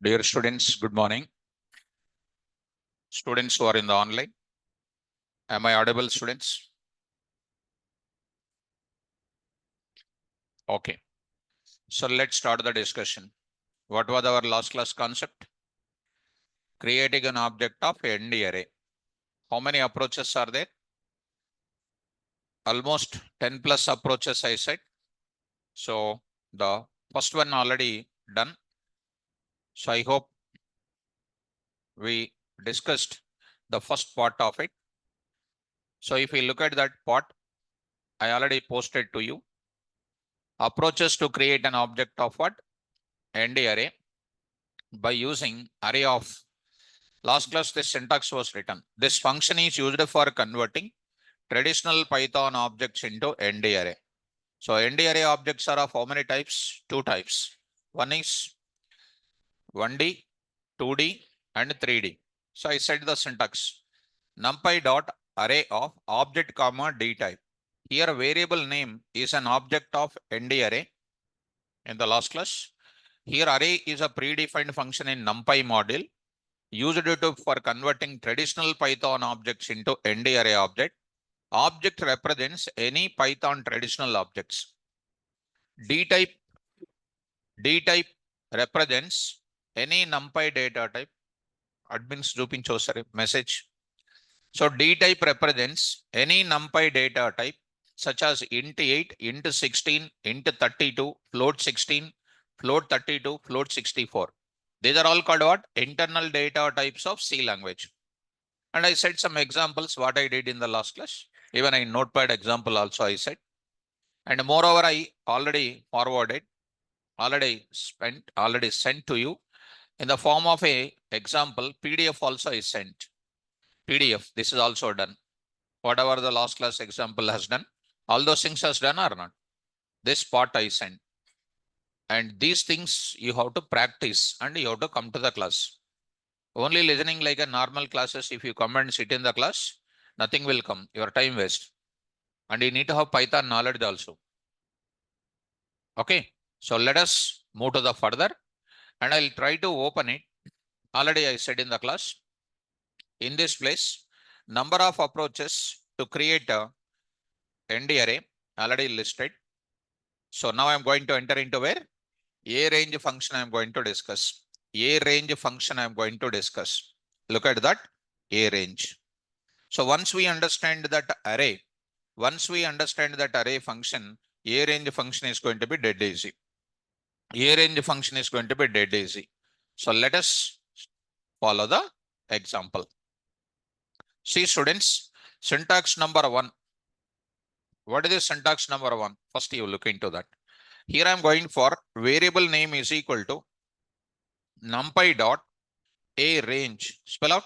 Dear students, good morning. Students who are in the online, am I audible, students? Okay. So let's start the discussion. What was our last class concept? Creating an object of ND array. How many approaches are there? Almost 10 plus approaches, I said. So the first one already done. So I hope we discussed the first part of it. So if we look at that part, I already posted to you. Approaches to create an object of what? ND array by using array of. Last class, this syntax was written. This function is used for converting traditional Python objects into ND array. So ND array objects are of how many types? Two types. One is 1D, 2D, and 3D. So I said the syntax. NumPy dot array of object comma D type. Here variable name is an object of ND array in the last class. Here array is a predefined function in NumPy module used for converting traditional Python objects into ND array object. Object represents any Python traditional objects. D type represents any NumPy data type. Admins చూపించోసారి message. So D type represents any NumPy data type such as int 8, int 16, int 32, float 16, float 32, float 64. These are all called what? Internal data types of C language. And I said some examples what I did in the last class. Even in Notepad example also I said. And moreover, I already forwarded, already sent to you in the form of a example. PDF also is sent. PDF, this is also done. Whatever the last class example has done, all those things has done or not. This part I sent. And these things you have to practice and you have to come to the class. Only listening like a normal classes, if you come and sit in the class, nothing will come. Your time waste. And you need to have Python knowledge also. Okay. So let us move to the further and I'll try to open it. Already I said in the class. In this place, number of approaches to create a ND array already listed. So now I'm going to enter into where? A range function I'm going to discuss. A range function I'm going to discuss. Look at that. A range. So once we understand that array, function, A range function is going to be dead easy. A range function is going to be dead easy. So let us follow the example. See students, syntax number 1. What is the syntax number 1? First you look into that. Here I'm going for variable name is equal to NumPy dot a range. Spell out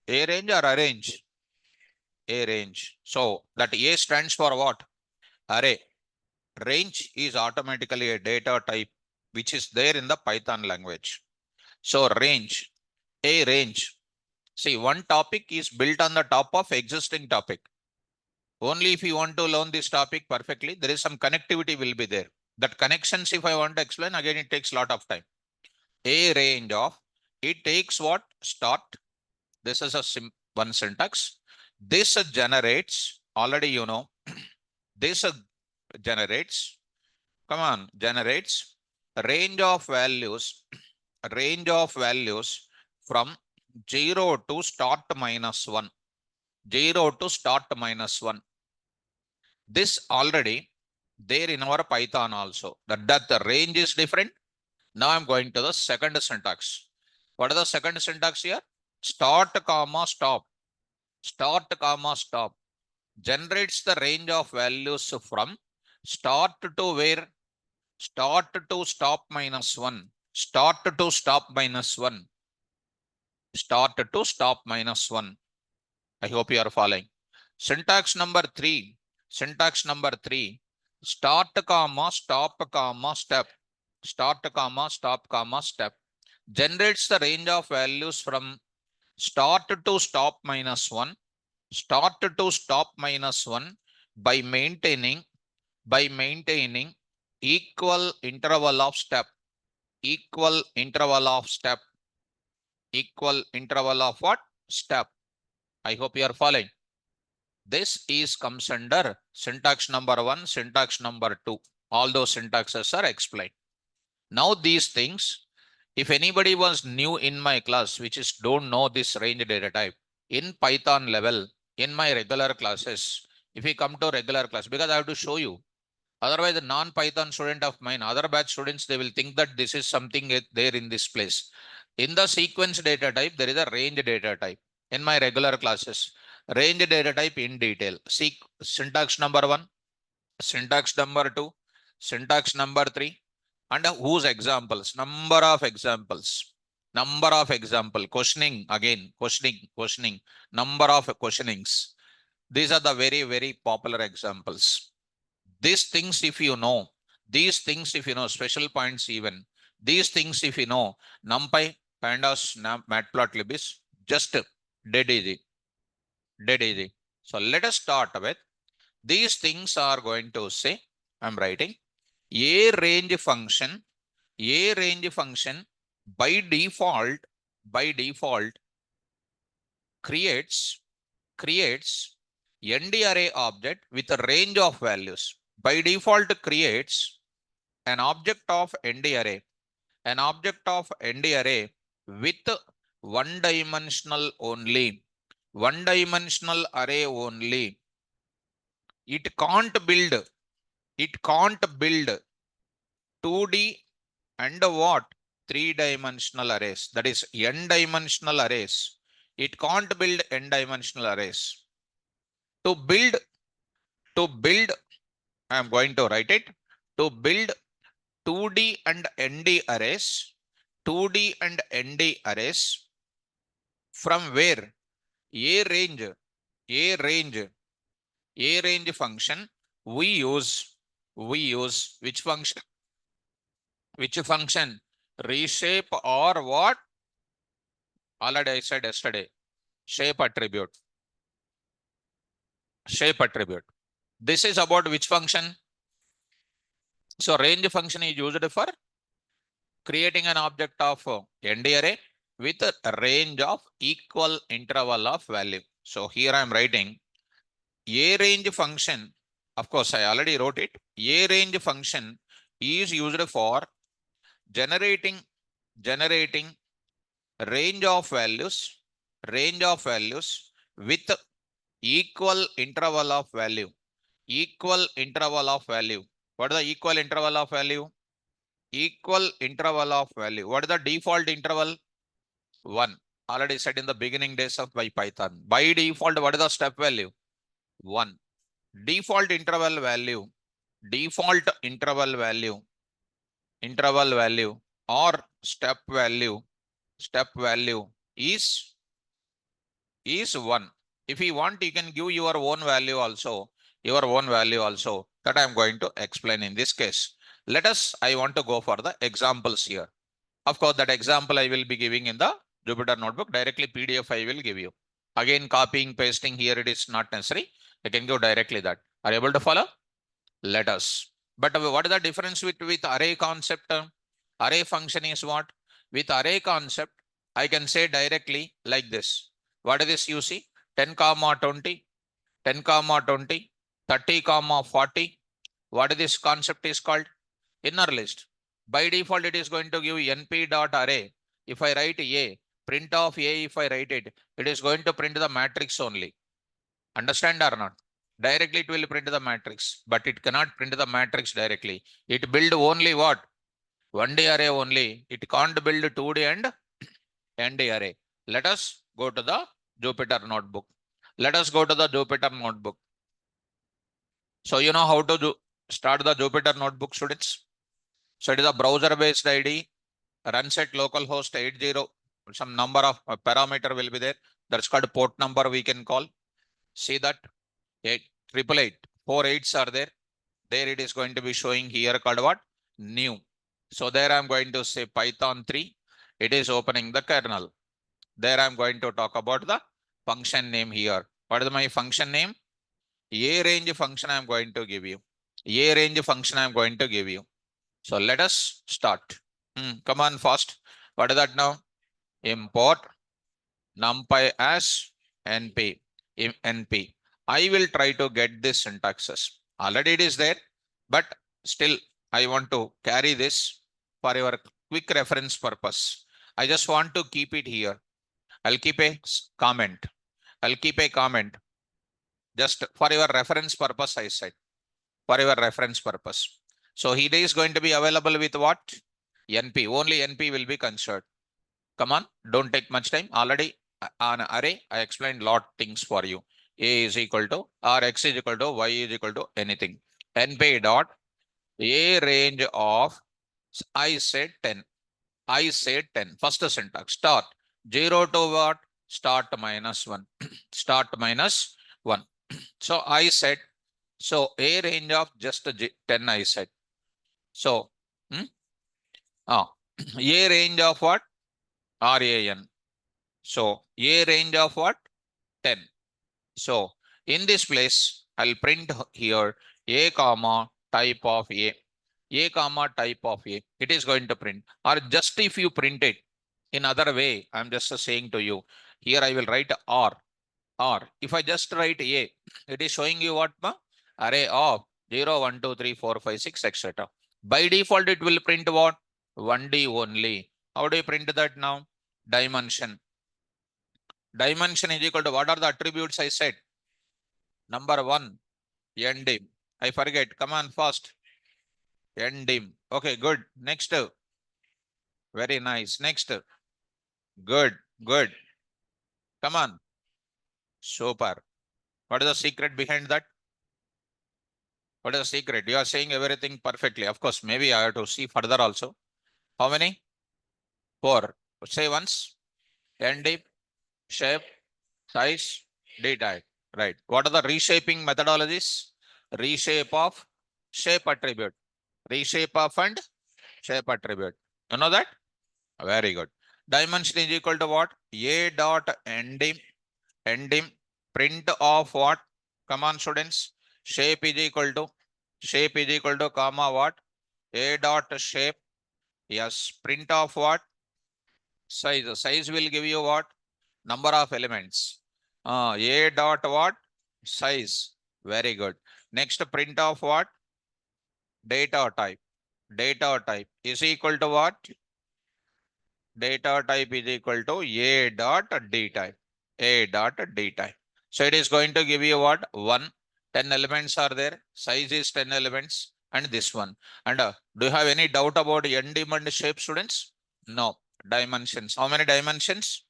a range or arrange? A range. So that A stands for what? Array. Range is automatically a data type which is there in the Python language. So range, a range. See, one topic is built on the top of existing topic. Only if you want to learn this topic perfectly, there is some connectivity will be there. That connections, if I want to explain, again, it takes a lot of time. A range of, it takes what? Start. This is a one syntax. This generates, already you know, this generates, come on, generates range of values from 0 to start minus 1. 0 to start minus 1. This already there in our Python also. That the range is different. Now I'm going to the second syntax. What is the second syntax here? Start comma stop. Start comma stop generates the range of values from start to where? Start to stop minus 1. Start to stop minus 1. Start to stop minus 1. I hope you are following. Syntax number 3. Syntax number 3. Start comma stop comma step. Start comma stop comma step generates the range of values from start to stop minus 1. Start to stop minus 1 by maintaining equal interval of step. equal interval of step. Equal interval of what? Step. I hope you are following. This is comes under syntax number 1, syntax number 2. All those syntaxes are explained. Now these things, if anybody was new in my class, which is don't know this range data type, in Python level, in my regular classes, if you come to regular class, because I have to show you, otherwise the non-Python student of mine, other batch students, they will think that this is something there in this place. In the sequence data type, there is a range data type. In my regular classes, range data type in detail. See syntax number 1, syntax number 2, syntax number 3, and whose examples, number of examples, questioning again, questioning, number of questionings. These are the very, very popular examples. These things, if you know, these things, if you know, special points even, these things, if you know, NumPy, Pandas, Matplotlib is just dead easy, dead easy. So let us start with these things are going to say, I'm writing a range function by default, creates ND array object with a range of values. By default creates an object of ND array, with one dimensional only, one dimensional array only. It can't build 2D and what? 3-dimensional arrays. That is n-dimensional arrays. It can't build n-dimensional arrays. To build, I am going to write it. To build 2D and ND arrays, 2D and ND arrays, from where? A range function, we use which function? Reshape or what? Already I said yesterday, shape attribute. This is about which function? So range function is used for creating an object of ND array with a range of equal interval of value. So here I am writing a range function. Of course, I already wrote it. A range function is used for generating range of values with equal interval of value. What is the equal interval of value? What is the default interval? 1. Already said in the beginning days of Python. By default, what is the step value? 1. Default interval value or step value is 1. If you want, you can give your own value also, that I am going to explain in this case. I want to go for the examples here. Of course, that example I will be giving in the Jupyter notebook. Directly PDF I will give you. Again, copying, pasting here, it is not necessary. I can go directly that. Are you able to follow? Let us. But what is the difference with array concept? Array function is what? With array concept, I can say directly like this. What is this you see? 10, 20, 10, 20, 30, 40. What is this concept is called? Inner list. By default, it is going to give np.array. If I write A, print of A, if I write it, it is going to print the matrix only. Understand or not? Directly it will print the matrix, but it cannot print the matrix directly. It build only what? 1D array only. It can't build 2D and ND array. Let us go to the Jupyter notebook. So you know how to start the Jupyter notebook, students. So it is a browser-based ID, runs at localhost 80. Some number of parameter will be there. That's called port number we can call. See that 888, 4 8s are there. There it is going to be showing here called what? New. So there I'm going to say Python 3. It is opening the kernel. There I'm going to talk about the function name here. What is my function name? A range function I'm going to give you. So let us start. Come on, fast. What is that now? Import NumPy as NP. NP. I will try to get this syntaxes. Already it is there, but still I want to carry this for your quick reference purpose. I just want to keep it here. I'll keep a comment. I'll keep a comment just for your reference purpose, I said. For your reference purpose. So he is going to be available with what? NP. Only NP will be considered. Come on, don't take much time. Already on array, I explained lot things for you. A is equal to, or X is equal to, Y is equal to anything. NP dot a range of, I said 10. I said 10. First syntax, start 0 to what? Start minus 1. Start minus 1. So I said, so a range of just 10 I said. So, a range of what? RAN. So a range of what? 10. So in this place, I'll print here a comma type of a. A comma type of a. It is going to print. Or just if you print it in other way, I'm just saying to you, here I will write R. Or if I just write a, it is showing you what? Array of 0, 1, 2, 3, 4, 5, 6, etc. By default, it will print what? 1D only. How do you print that now? Dimension. Dimension is equal to what are the attributes I said? Number 1, ndim. I forget. Come on, fast. Ndim. Okay, good. Next. Very nice. Next. Good. Good. Come on. Super. What is the secret behind that? What is the secret? You are saying everything perfectly. Of course, maybe I have to see further also. How many? 4. Say once. Ndim, shape, size, data. Right. What are the reshaping methodologies? Reshape of shape attribute. Reshape of and shape attribute. You know that? Very good. Dimension is equal to what? A dot ndim print of what? Come on, students. Shape is equal to comma what? A dot shape. Yes. Print of what? Size. Size will give you what? Number of elements. A dot what? Size. Very good. Next print of what? Data type. Data type is equal to what? Data type is equal to A dot D type. A dot D type. So it is going to give you what? 1. 10 elements are there. Size is 10 elements. And this one. And do you have any doubt about ndim and shape, students? No. Dimensions. How many dimensions?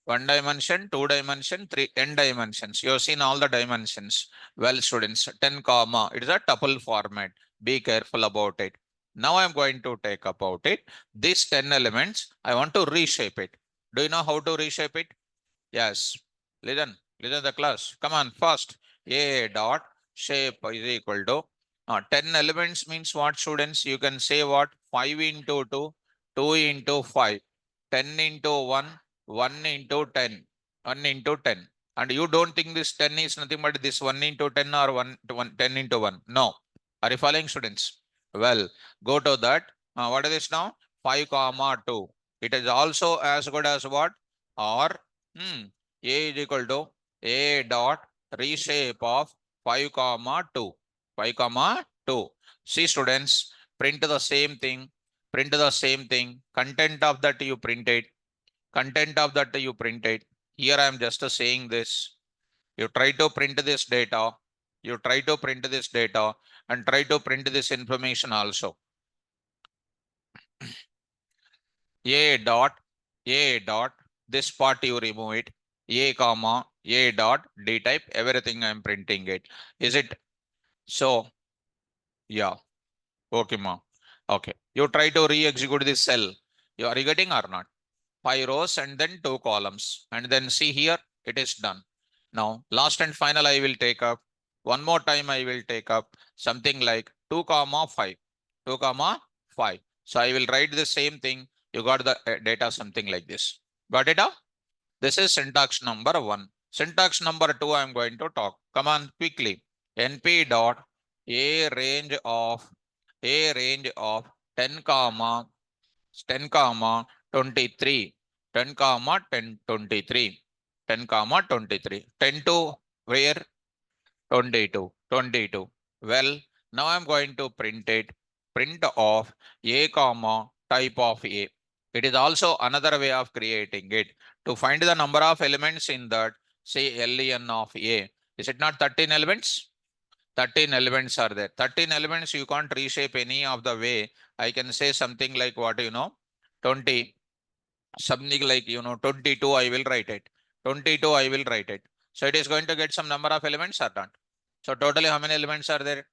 1 dimension, 2 dimension, 3, n dimensions. You have seen all the dimensions. Well, students, 10 comma. It is a tuple format. Be careful about it. Now I'm going to take about it. These 10 elements, I want to reshape it. Do you know how to reshape it? Yes. Listen the class. Come on, first. A dot shape is equal to 10 elements means what, students? You can say what? 5 into 2, 2 into 5, 10 into 1, 1 into 10, 1 into 10. And you don't think this 10 is nothing but this 1 into 10 or 1 to 1, 10 into 1. No. Are you following, students? Well, go to that. What is this now? 5 comma 2. It is also as good as what? Or A is equal to A dot reshape of 5 comma 2. 5 comma 2. See, students, print the same thing. Print the same thing. Content of that you printed. Content of that you printed. Here I am just saying this. You try to print this data. You try to print this data and try to print this information also. A dot, this part you remove it. A comma, A dot, D type, everything I'm printing it. Is it so? Yeah. Okay, ma. Okay. You try to re-execute this cell. Are you getting or not? 5 rows and then 2 columns. And then see here, it is done. Now, last and final, I will take up. One more time, I will take up something like 2 comma 5. 2 comma 5. So I will write the same thing. You got the data something like this. Got it up? This is syntax number 1. Syntax number 2, I'm going to talk. Come on, quickly. NP dot a range of 10 comma 10 comma 23, 10 comma 10, 23, 10 comma 23, 10 to where? 22, 22. Well, now I'm going to print it. Print of a comma type of a. It is also another way of creating it. To find the number of elements in that, say len of a. Is it not 13 elements? 13 elements are there. 13 elements you can't reshape any of the way. I can say something like what 20, something like 22 I will write it. 22 I will write it. So it is going to get some number of elements or not. So totally how many elements are there?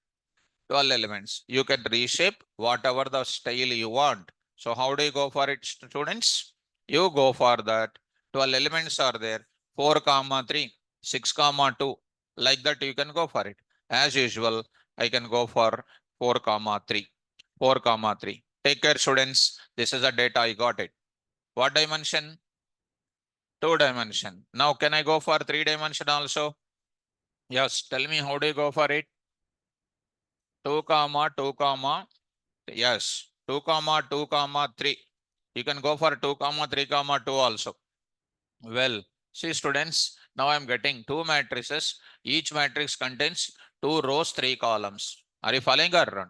12 elements. You can reshape whatever the style you want. So how do you go for it, students? You go for that. 12 elements are there. 4 comma 3, 6 comma 2. Like that you can go for it. As usual, I can go for 4 comma 3. 4 comma 3. Take care, students. This is the data I got it. What dimension? 2 dimension. Now can I go for 3 dimension also? Yes. Tell me how do you go for it? 2 comma 2 comma. Yes, 2 comma 2 comma 3. You can go for 2 comma 3 comma 2 also. Well, see students, now I am getting two matrices. Each matrix contains 2 rows, 3 columns. Are you following or not?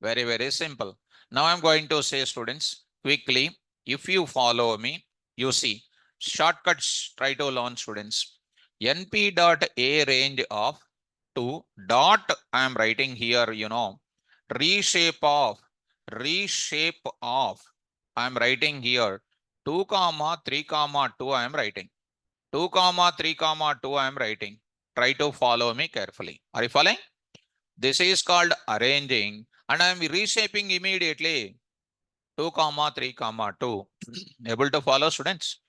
Very, very simple. Now I'm going to say students, quickly, if you follow me, you see, shortcuts try to learn students. NP dot A range of 2 dot, I am writing here, reshape of, I am writing here 2 comma 3 comma 2 I am writing. 2 comma 3 comma 2 I am writing. Try to follow me carefully. Are you following? This is called arranging and I am reshaping immediately 2 comma 3 comma 2. Able to follow students?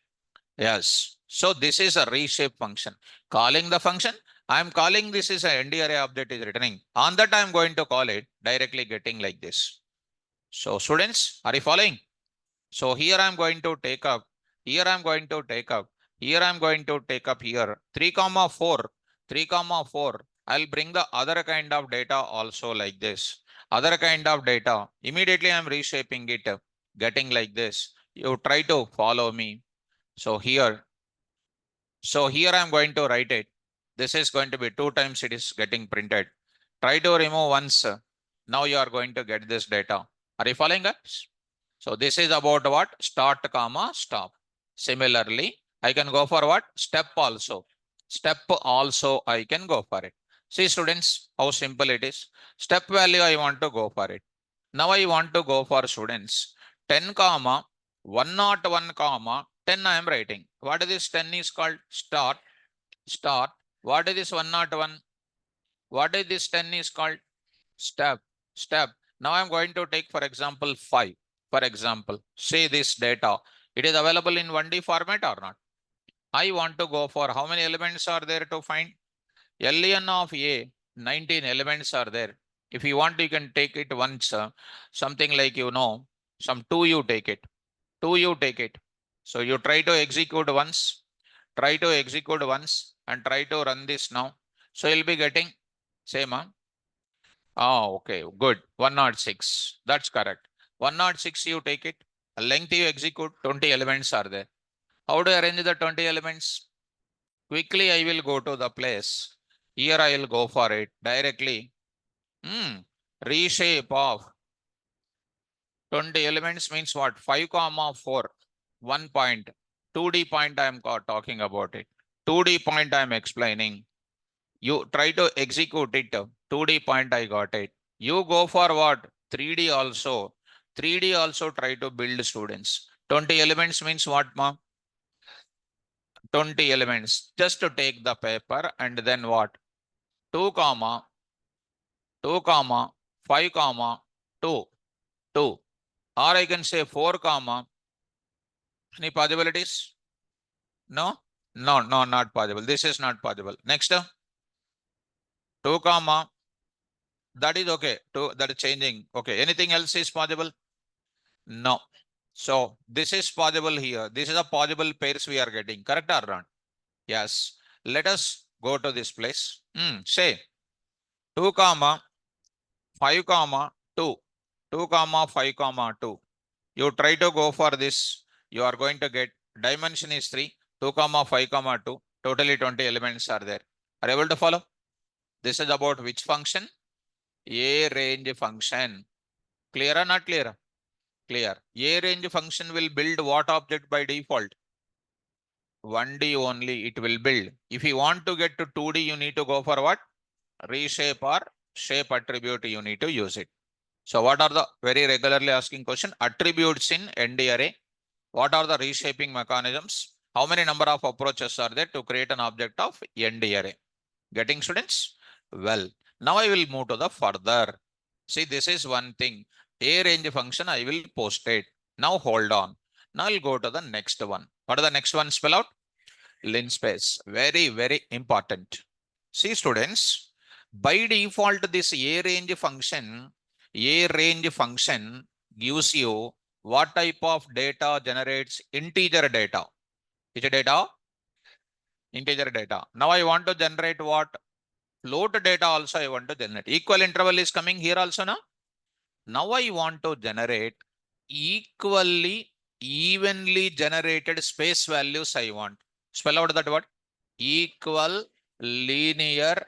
Yes. So this is a reshape function. Calling the function, I am calling this is a end array object is returning. On that I am going to call it directly getting like this. So students, are you following? So here I am going to take up, here I am going to take up, here I am going to take up here 3 comma 4, 3 comma 4. I'll bring the other kind of data also like this. Other kind of data. Immediately I am reshaping it, getting like this. You try to follow me. So here I'm going to write it. This is going to be 2 times it is getting printed. Try to remove once. Now you are going to get this data. Are you following us? So this is about what? Start comma stop. Similarly, I can go for what? Step also. Step also I can go for it. See students, how simple it is. Step value I want to go for it. Now I want to go for students. 10 comma 101 comma 10 I am writing. What is this 10 is called? Start. Start. What is this 101? What is this 10 is called? Step. Step. Now I'm going to take, for example, 5. For example, say this data. It is available in 1D format or not? I want to go for how many elements are there to find? LN of A, 19 elements are there. If you want, you can take it once. Something like, some 2 you take it. 2 you take it. So you try to execute once. Try to execute once and try to run this now. So you'll be getting same. Oh, okay, good. 106. That's correct. 106 you take it. Length you execute, 20 elements are there. How do I arrange the 20 elements? Quickly I will go to the place. Here I will go for it directly. Reshape of 20 elements means what? 5 comma 4. 1 point. 2D point I am talking about it. 2D point I am explaining. You try to execute it. 2D point I got it. You go for what? 3D also. 3D also try to build students. 20 elements means what, ma? 20 elements. Just to take the paper and then what? 2 comma 2 comma 5 comma 2. 2. Or I can say 4 comma. Any possibilities? No? No, no, not possible. This is not possible. Next. 2 comma. That is okay. 2, that is changing. Okay. Anything else is possible? No. So this is possible here. This is a possible pairs we are getting. Correct or not? Yes. Let us go to this place. Say 2 comma 5 comma 2. 2 comma 5 comma 2. You try to go for this. You are going to get dimension is 3, 2 comma 5 comma 2. Totally 20 elements are there. Are you able to follow? This is about which function? A range function. Clear or not clear? Clear. A range function will build what object by default? 1D only it will build. If you want to get to 2D, you need to go for what? Reshape or shape attribute, you need to use it. So what are the very regularly asking question? Attributes in ND array. What are the reshaping mechanisms? How many number of approaches are there to create an object of ND array? Getting students? Well, now I will move to the further. See, this is one thing. A range function I will post it. Now hold on. Now I'll go to the next one. What are the next one? Spell out. Linspace. Very, very important. See students, by default this A range function gives you what type of data generates integer data. Which data? Integer data. Now I want to generate what? Float data also I want to generate. Equal interval is coming here also now. Now I want to generate equally, evenly generated space values I want. Spell out that word. Equal, linear,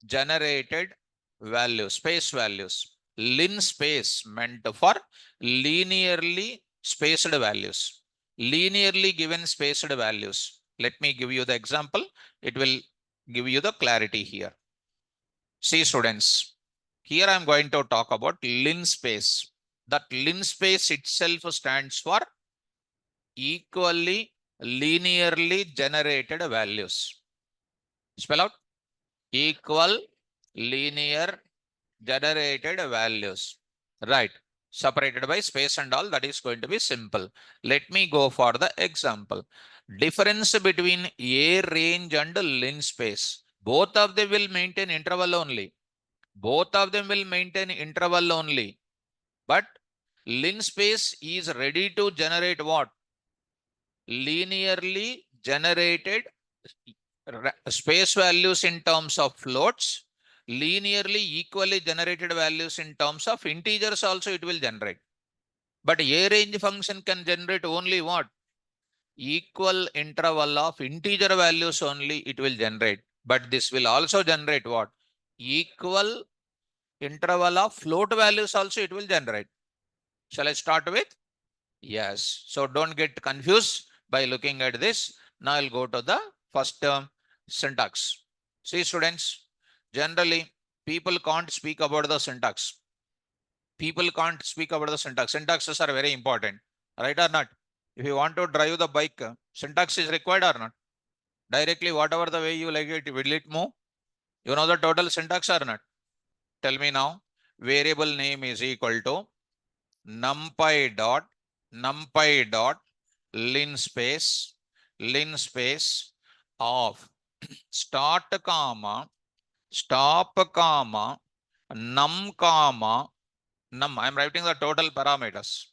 generated values, space values. Lin space meant for linearly spaced values. Linearly given spaced values. Let me give you the example. It will give you the clarity here. See students, here I am going to talk about linspace. That linspace itself stands for equally linearly generated values. Spell out. Equal linear generated values. Right. Separated by space and all, that is going to be simple. Let me go for the example. Difference between A range and linspace. Both of them will maintain interval only. Both of them will maintain interval only. But linspace is ready to generate what? Linearly generated space values in terms of floats. Linearly equally generated values in terms of integers also it will generate. But A range function can generate only what? Equal interval of integer values only it will generate. But this will also generate what? Equal interval of float values also it will generate. Shall I start with? Yes. So don't get confused by looking at this. Now I'll go to the first term syntax. See students, generally people can't speak about the syntax. People can't speak about the syntax. Syntaxes are very important, right or not? If you want to drive the bike, syntax is required or not? Directly, whatever the way you like it, will it move? You know the total syntax or not? Tell me now. Variable name is equal to NumPy dot linspace of start comma stop comma num comma num. I am writing the total parameters.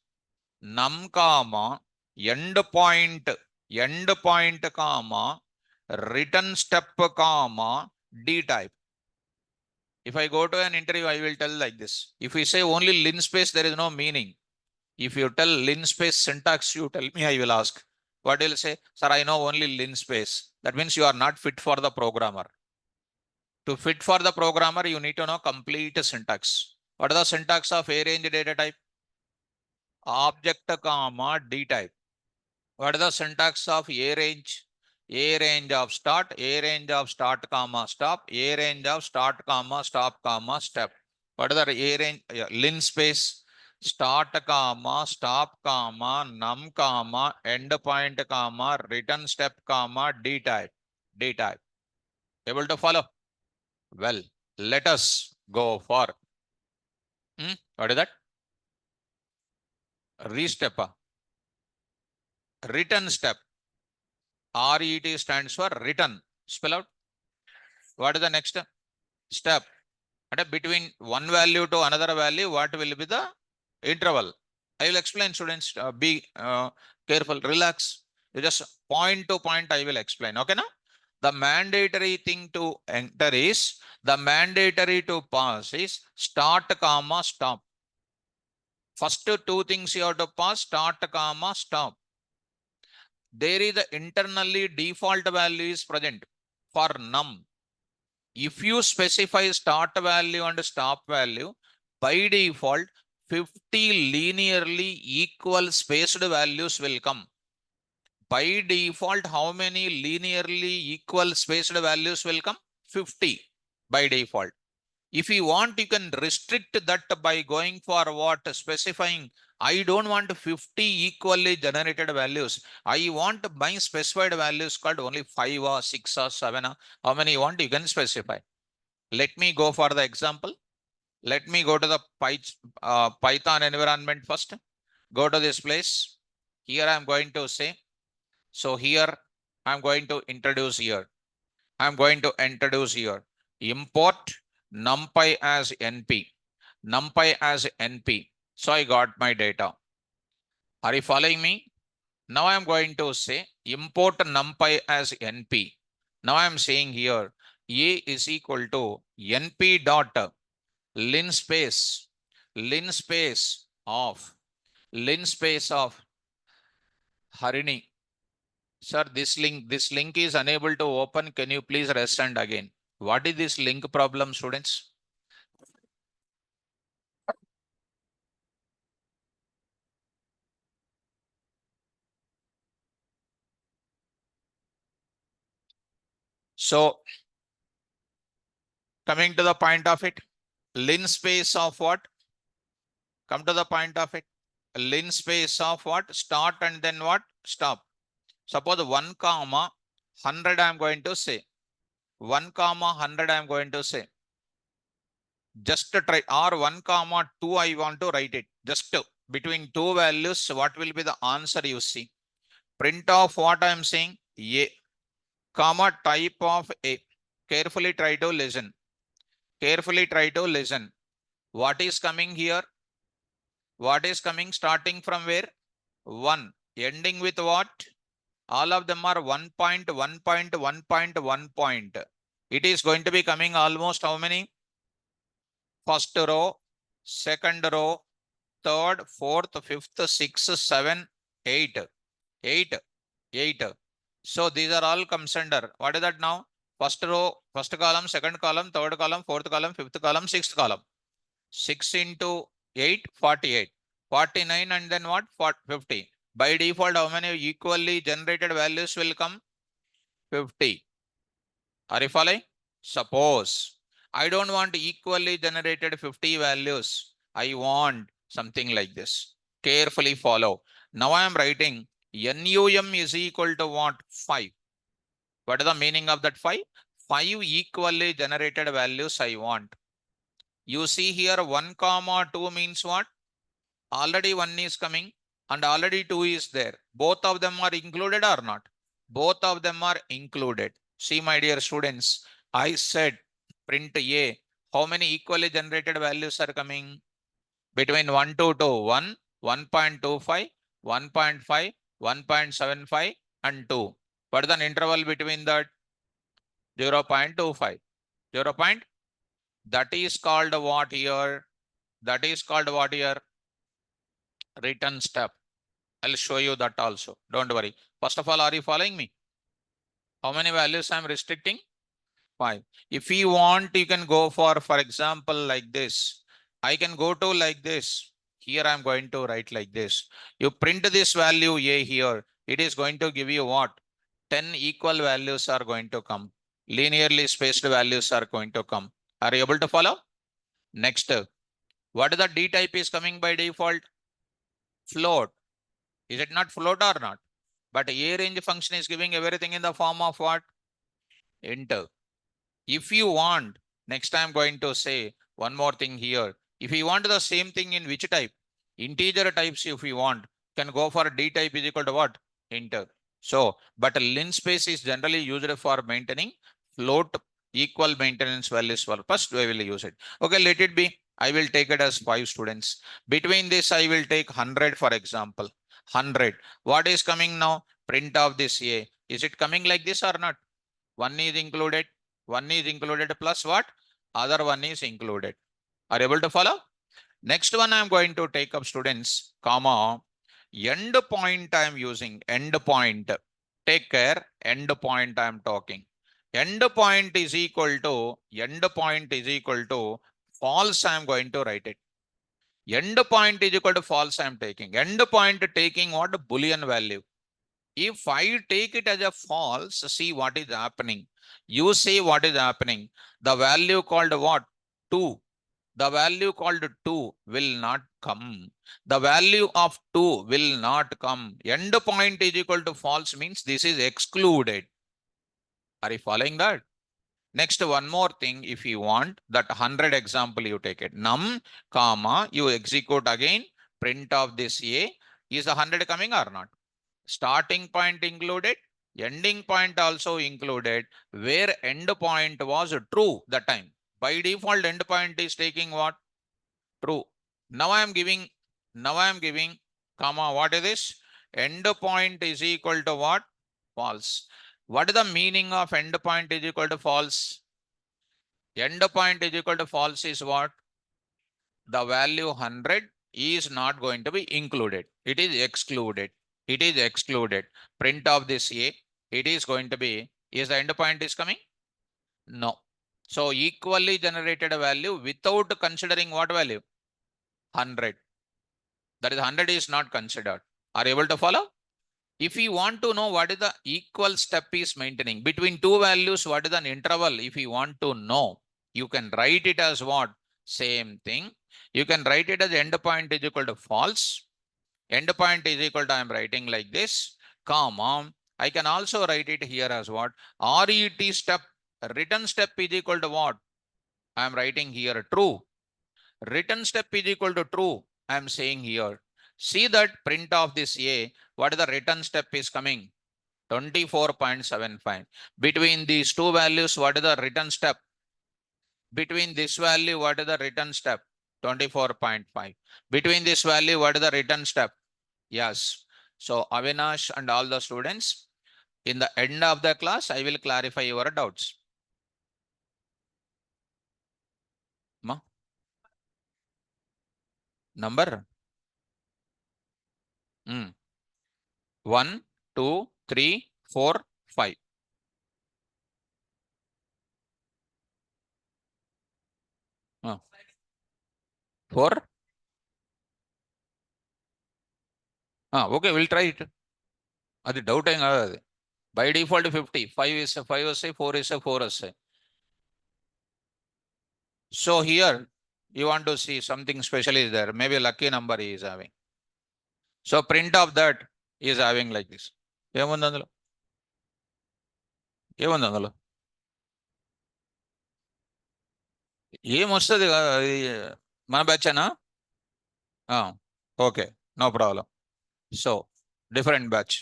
Num comma endpoint comma return step comma d type. If I go to an interview, I will tell like this. If we say only linspace, there is no meaning. If you tell linspace syntax, you tell me, I will ask. What will say? Sir, I know only linspace. That means you are not fit for the programmer. To fit for the programmer, you need to know complete syntax. What is the syntax of A range data type? Object comma D type. What is the syntax of A range? A range of start comma stop, A range of start comma step. What is the A range? Linspace. Start comma stop comma num comma endpoint comma return step comma d type. Able to follow? Well, let us go for what is that? Restep. Return step. RET stands for return. Spell out. What is the next step? And between one value to another value, what will be the interval? I will explain, students. Be careful, relax. You just point to point, I will explain. Okay, now? The mandatory thing to enter is, the mandatory to pass is start comma stop. First two things you have to pass, start, comma, stop. There is the internally default value is present for num. If you specify start value and stop value, by default, 50 linearly equal spaced values will come. By default, how many linearly equal spaced values will come? 50 by default. If you want, you can restrict that by going for what? Specifying, I don't want 50 equally generated values. I want my specified values called only 5 or 6 or 7. How many you want, you can specify. Let me go for the example. Let me go to the Python environment first. Go to this place. Here I'm going to say, so here I'm going to introduce here. I'm going to introduce here. Import NumPy as NP. NumPy as NP. So I got my data. Are you following me? Now I'm going to say import NumPy as NP. Now I'm saying here A is equal to NP dot linspace of Harini. Sir, this link is unable to open. Can you please resend again? What is this link problem, students? So coming to the point of it, linspace of what? Come to the point of it. Linspace of what? Start and then what? Stop. Suppose 1 comma 100 I'm going to say. 1 comma 100 I'm going to say. Just to try, or 1 comma 2 I want to write it. Just to, between two values, what will be the answer you see? Print of what I am saying? A, comma type of A. Carefully try to listen. Carefully try to listen. What is coming here? What is coming starting from where? 1. Ending with what? All of them are 1 point, 1 point, 1 point, 1 point. It is going to be coming almost how many? First row, second row, third, fourth, fifth, sixth, seven, eight. 8. So these are all comes under. What is that now? First row, first column, second column, third column, fourth column, fifth column, sixth column. 6 into 8, 48. 49 and then what? 50. By default, how many equally generated values will come? 50. Are you following? Suppose I don't want equally generated 50 values. I want something like this. Carefully follow. Now I am writing NUM is equal to what? 5. What is the meaning of that 5? 5 equally generated values I want. You see here 1 comma 2 means what? Already 1 is coming and already 2 is there. Both of them are included or not? Both of them are included. See, my dear students, I said print A. How many equally generated values are coming? Between 1 to 2, 1, 1.25, 1.5, 1.75 and 2. What is the interval between that? 0.25. 0. That is called what here? That is called what here? Return step. I'll show you that also. Don't worry. First of all, are you following me? How many values I'm restricting? 5. If you want, you can go for example, like this. I can go to like this. Here I'm going to write like this. You print this value A here. It is going to give you what? 10 equal values are going to come. Linearly spaced values are going to come. Are you able to follow? Next, what is the D type is coming by default? Float. Is it not float or not? But A range function is giving everything in the form of what? Enter. If you want, next I'm going to say one more thing here. If you want the same thing in which type? Integer types if you want, can go for D type is equal to what? Enter. So, but linspace is generally used for maintaining float equal maintenance values for first we will use it. Okay, let it be. I will take it as 5 students. Between this, I will take 100 for example. 100. What is coming now? Print of this A. Is it coming like this or not? 1 is included. 1 is included plus what? Other one is included. Are you able to follow? Next one I'm going to take up, students, comma, end point I'm using, end point. Take care, end point I'm talking. End point is equal to false, I'm going to write it. End point is equal to false, I'm taking. End point taking what? Boolean value. If I take it as a false, see what is happening. You see what is happening. The value called what? 2. The value called 2 will not come. The value of 2 will not come. End point is equal to false means this is excluded. Are you following that? Next, one more thing. If you want that 100 example, you take it. Num, comma, you execute again. Print of this A. Is the 100 coming or not? Starting point included. Ending point also included. Where end point was true that time. By default, end point is taking what? True. Now I am giving, comma, what is this? End point is equal to what? False. What is the meaning of end point is equal to false? End point is equal to false is what? The value 100 is not going to be included. It is excluded. It is excluded. Print of this A. It is going to be, is the end point is coming? No. So equally generated a value without considering what value? 100. That is 100 is not considered. Are you able to follow? If you want to know what is the equal step is maintaining between two values, what is an interval? If you want to know, you can write it as what? Same thing. You can write it as end point is equal to false. End point is equal to, I am writing like this, comma. I can also write it here as what? RET step, return step is equal to what? I am writing here true. Return step is equal to true. I am saying here. See that print of this A, what is the return step is coming? 24.75. Between these two values, what is the return step? Between this value, what is the return step? 24.5. Between this value, what is the return step? Yes. So Avinash and all the students, in the end of the class, I will clarify your doubts. Ma? Number? 1, 2, 3, 4, 5. 4? Okay, we'll try it. That's doubting. By default 50. 5 is a 5 essay, 4 is a 4 essay. So here you want to see something special is there. Maybe a lucky number he is having. So print of that is having like this. ఏముంది అందులో? ఏముంది అందులో? ఏమొస్తుంది మన బ్యాచేనా? Okay, no problem. So different batch.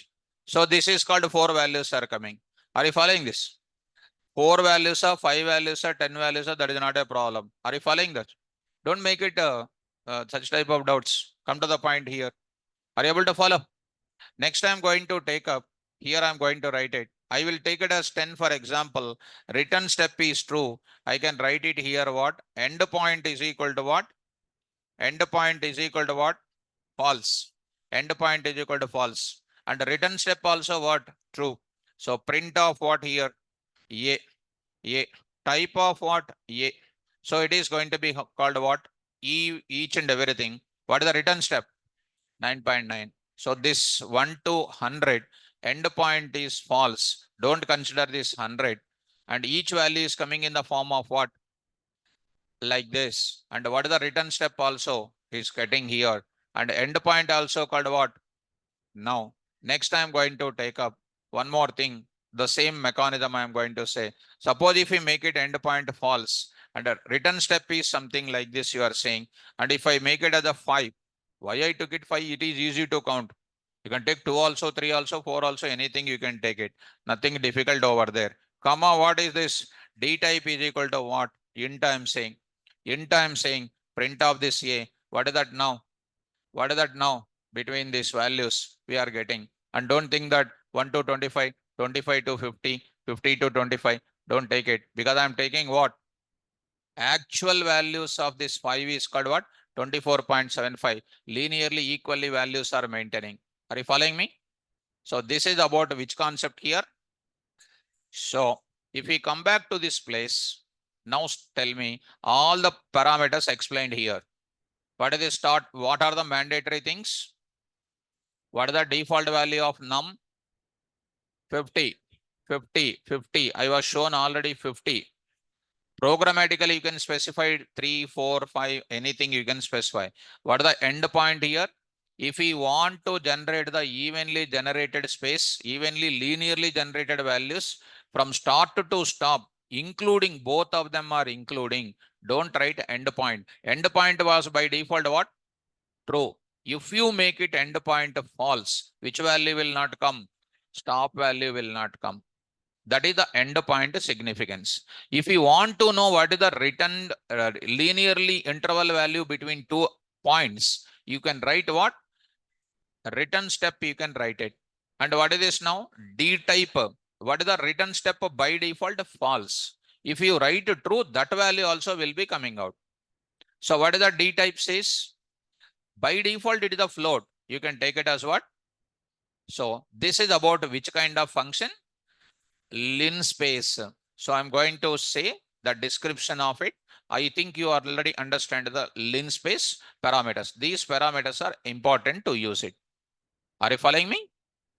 So this is called 4 values are coming. Are you following this? 4 values are 5 values are 10 values are, that is not a problem. Are you following that? Don't make it such type of doubts. Come to the point here. Are you able to follow? Next I'm going to take up, here I'm going to write it. I will take it as 10 for example. Return step is true. I can write it here what? End point is equal to what? End point is equal to what? False. End point is equal to false. And the return step also what? True. So print of what here? A. A. Type of what? A. So it is going to be called what? Each and everything. What is the return step? 9.9. So this 1 to 100 end point is false. Don't consider this 100. And each value is coming in the form of what? Like this. And what is the return step also is getting here. And end point also called what? Now, next I'm going to take up one more thing. The same mechanism I'm going to say. Suppose if we make it end point false and a return step is something like this you are saying. And if I make it as a 5, why I took it 5? It is easy to count. You can take 2 also, 3 also, 4 also, anything you can take it. Nothing difficult over there. Comma, what is this? D type is equal to what? Int I'm saying. Int I'm saying print of this A. What is that now? What is that now? Between these values we are getting. And don't think that 1 to 25, 25 to 50, 50 to 25. Don't take it because I'm taking what? Actual values of this 5 is called what? 24.75. Linearly equally values are maintaining. Are you following me? So this is about which concept here? So if we come back to this place, now tell me all the parameters explained here. What is the start? What are the mandatory things? What is the default value of num? 50, 50, 50. I was shown already 50. Programmatically, you can specify 3, 4, 5, anything you can specify. What is the end point here? If we want to generate the evenly generated space, evenly linearly generated values from start to stop, including both of them are including, don't write end point. End point was by default what? True. If you make it end point false, which value will not come? Stop value will not come. That is the end point significance. If you want to know what is the returned linearly interval value between 2 points, you can write what? Return step, you can write it. And what is this now? D type. What is the return step by default? False. If you write true, that value also will be coming out. So what is the D type says? By default, it is a float. You can take it as what? So this is about which kind of function? Linspace. So I'm going to say the description of it. I think you already understand the linspace parameters. These parameters are important to use it. Are you following me?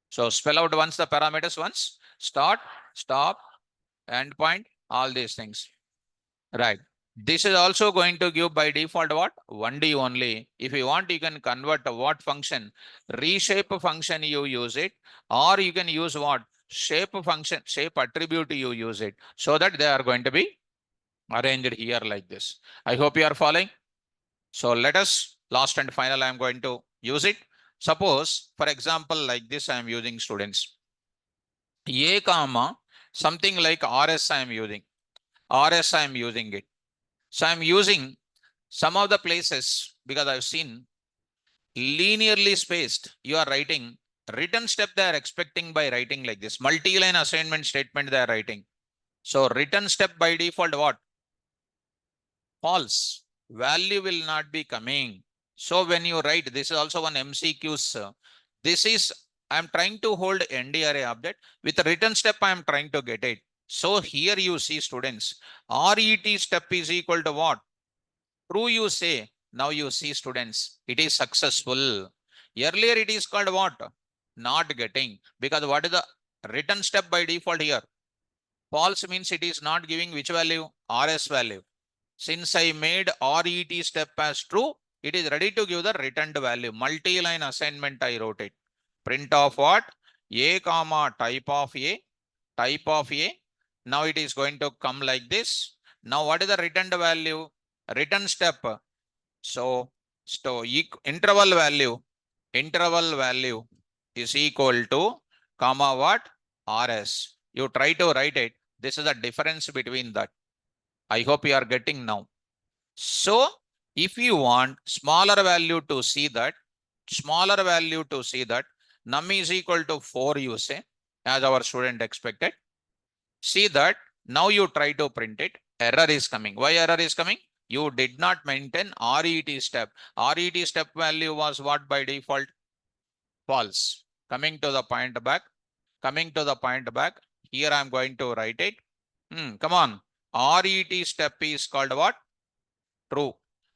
So spell out once the parameters once. Start, stop, endpoint, all these things. Right. This is also going to give by default what? 1D only. If you want, you can convert a what function. Reshape function, you use it. Or you can use what? Shape function, shape attribute, you use it. So that they are going to be arranged here like this. I hope you are following. So let us, last and final, I am going to use it. Suppose, for example, like this, I am using students. A comma, something like RS I am using. RS I am using it. So I'm using some of the places because I've seen linearly spaced. You are writing return step they are expecting by writing like this. Multi-line assignment statement they are writing. So return step by default what? False. Value will not be coming. So when you write, this is also one MCQs. This is, I'm trying to hold ND array update. With return step, I'm trying to get it. So here you see students, RET step is equal to what? True you say. Now you see students, it is successful. Earlier it is called what? Not getting. Because what is the return step by default here? False means it is not giving which value? RS value. Since I made RET step as true, it is ready to give the returned value. Multi-line assignment I wrote it. Print of what? A comma type of A. Type of A. Now it is going to come like this. Now what is the returned value? Return step. So interval value is equal to comma what? RS. You try to write it. This is the difference between that. I hope you are getting now. So if you want smaller value to see that, num is equal to 4, you say, as our student expected. See that now you try to print it. Error is coming. Why error is coming? You did not maintain RET step. RET step value was what by default? False. Coming to the point back. Here I'm going to write it. Come on. RET step is called what? True.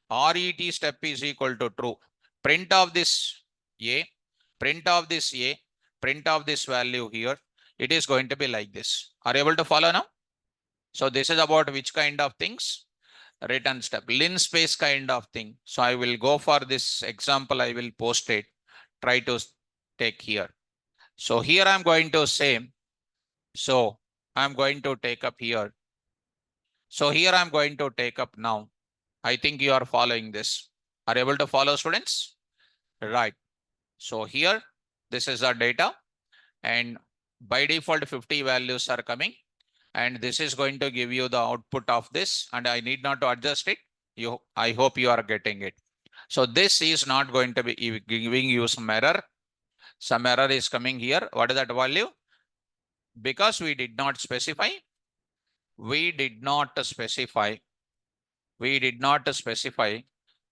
RET step is equal to true. Print of this A. Print of this A. Print of this value here. It is going to be like this. Are you able to follow now? So this is about which kind of things? Return step, linspace kind of thing. So I will go for this example. I will post it. Try to take here. So here I'm going to say, so I'm going to take up here. So here I'm going to take up now. I think you are following this. Are you able to follow, students? Right. So here, this is our data. And by default, 50 values are coming. And this is going to give you the output of this. And I need not to adjust it. I hope you are getting it. So this is not going to be giving you some error. Some error is coming here. What is that value? Because we did not specify. We did not specify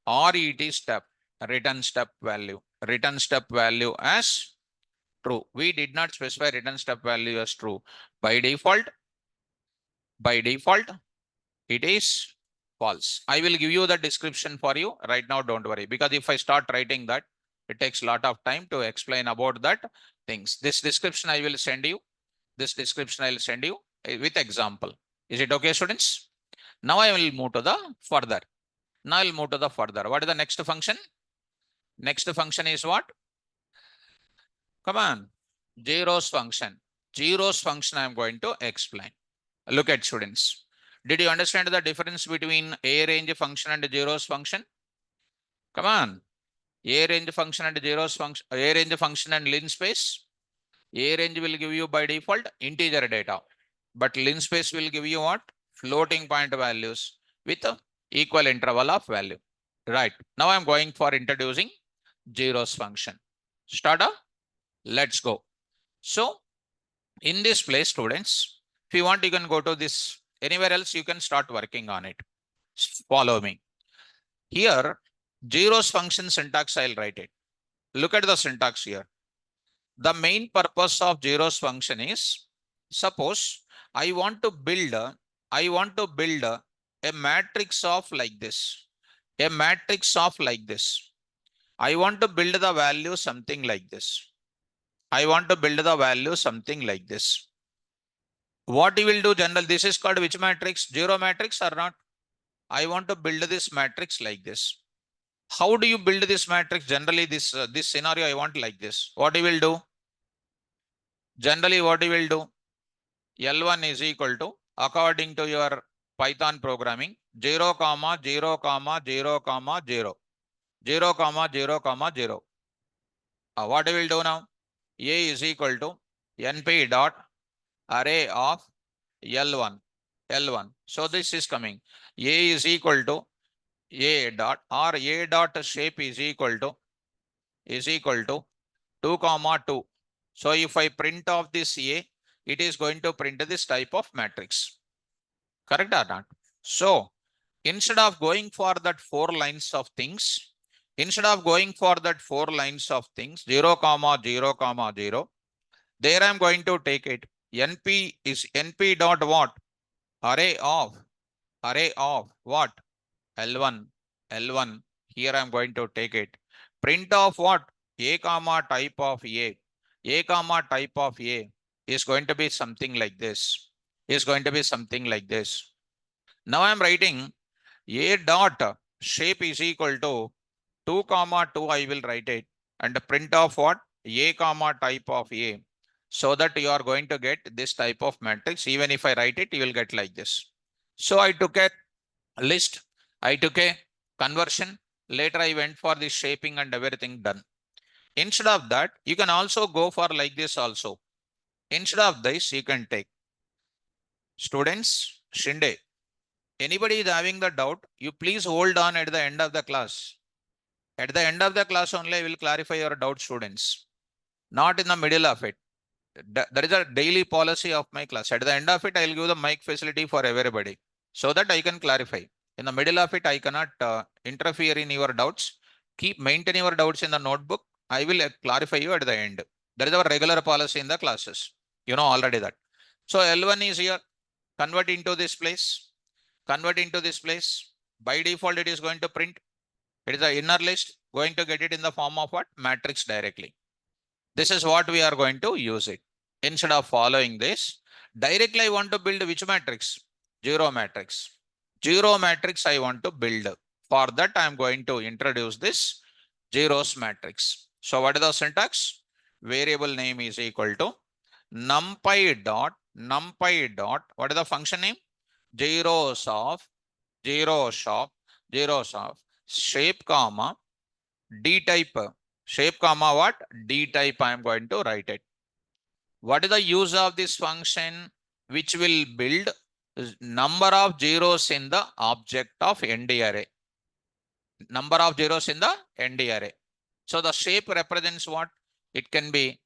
RET step, return step value as true. We did not specify return step value as true. By default, it is false. I will give you the description for you right now. Don't worry, because if I start writing that, it takes a lot of time to explain about that things. This description I will send you. With example. Is it okay, students? Now I will move to the further. What is the next function? Next function is what? Come on. Zeros function. Zeros function I am going to explain. Look at, students. Did you understand the difference between a range function and zeros function? Come on. A range function and zeros function, A range function and linspace. A range will give you by default integer data, but linspace will give you what? Floating point values with a equal interval of value. Right. Now I'm going for introducing zeros function. Starter. Let's go. So in this place, students, if you want, you can go to this. Anywhere else, you can start working on it. Follow me. Here, zeros function syntax, I'll write it. Look at the syntax here. The main purpose of zeros function is, suppose I want to build a matrix of like this. I want to build the value something like this. What you will do generally, this is called which matrix? Zero matrix or not? I want to build this matrix like this. How do you build this matrix? Generally, this scenario I want like this. What you will do? Generally, what you will do? L1 is equal to, according to your Python programming, 0, 0, 0, 0. 0, 0, 0. What you will do now? A is equal to NP dot array of L1. So this is coming. A is equal to A dot, or A dot shape is equal to 2, 2. So if I print off this A, it is going to print this type of matrix. Correct or not? So instead of going for that 4 lines of things, 0, 0, 0, there I am going to take it. NP is NP dot what? Array of what? L1. Here I am going to take it. Print of what? A comma type of A. Is going to be something like this. Now I am writing A dot shape is equal to 2, 2. I will write it, and print of what? A comma type of A. So that you are going to get this type of matrix. Even if I write it, you will get like this. So I took a list. I took a conversion. Later I went for the shaping and everything done. Instead of that, you can also go for like this also. Instead of this, you can take. Students, Shinde, anybody is having the doubt, you please hold on at the end of the class. At the end of the class only, I will clarify your doubt, students. Not in the middle of it. That is a daily policy of my class. At the end of it, I will give the mic facility for everybody so that I can clarify. In the middle of it, I cannot interfere in your doubts. Maintain your doubts in the notebook. I will clarify you at the end. That is our regular policy in the classes. You know already that. So L1 is here. Convert into this place. By default, it is going to print. It is the inner list. Going to get it in the form of what? Matrix directly. This is what we are going to use it. Instead of following this, directly I want to build which matrix? Zero matrix. I want to build. For that, I am going to introduce this zeros matrix. So what is the syntax? Variable name is equal to NumPy dot, what is the function name? Zeros of shape comma D type. Shape comma what? D type I am going to write it. What is the use of this function? Which will build number of zeros in the object of ND array. Number of zeros in the ND array. So the shape represents what? It can be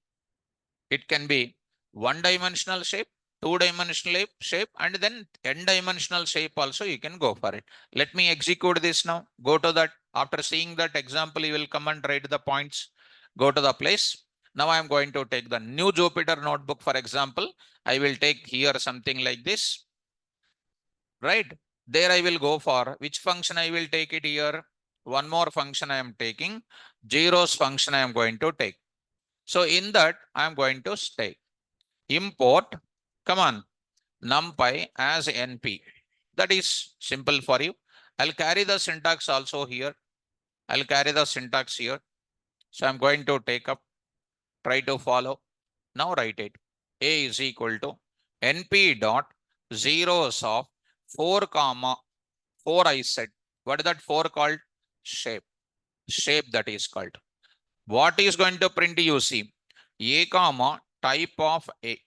one-dimensional shape, two-dimensional shape, and then n-dimensional shape also you can go for it. Let me execute this now. Go to that. After seeing that example, you will come and write the points, go to the place. Now I am going to take the new Jupyter notebook, for example. I will take here something like this, right? There I will go for which function I will take it here. One more function I am taking, zeros function I am going to take. So in that I am going to stay. Import, come on, NumPy as NP. That is simple for you. I'll carry the syntax also here. I'll carry the syntax here. So I'm going to take up, try to follow. Now write it. A is equal to NP dot zeros of 4 comma 4 I said. What is that 4 called? Shape. Shape that is called. What is going to print you see? A comma type of A.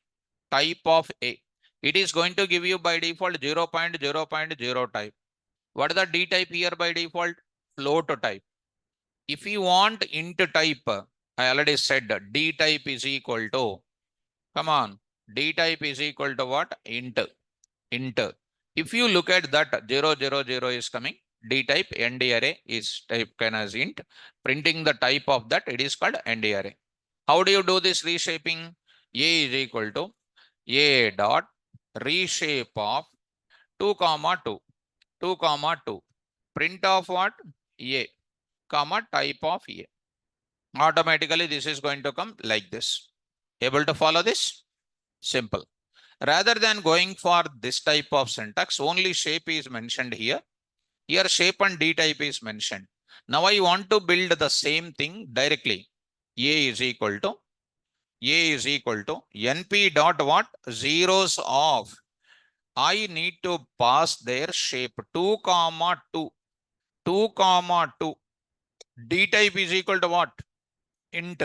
Type of A. It is going to give you by default 0.0.0 type. What is the D type here by default? Float type. If you want int type, I already said D type is equal to, come on, D type is equal to what? Int. Int. If you look at that 000 is coming, D type ND array is type as int. Printing the type of that, it is called ND array. How do you do this reshaping? A is equal to A dot reshape of 2 comma 2. 2 comma 2. Print of what? A comma type of A. Automatically this is going to come like this. Able to follow this? Simple. Rather than going for this type of syntax, only shape is mentioned here. Here shape and D type is mentioned. Now I want to build the same thing directly. A is equal to NP dot what? Zeros of. I need to pass their shape 2 comma 2. 2 comma 2. D type is equal to what? Int.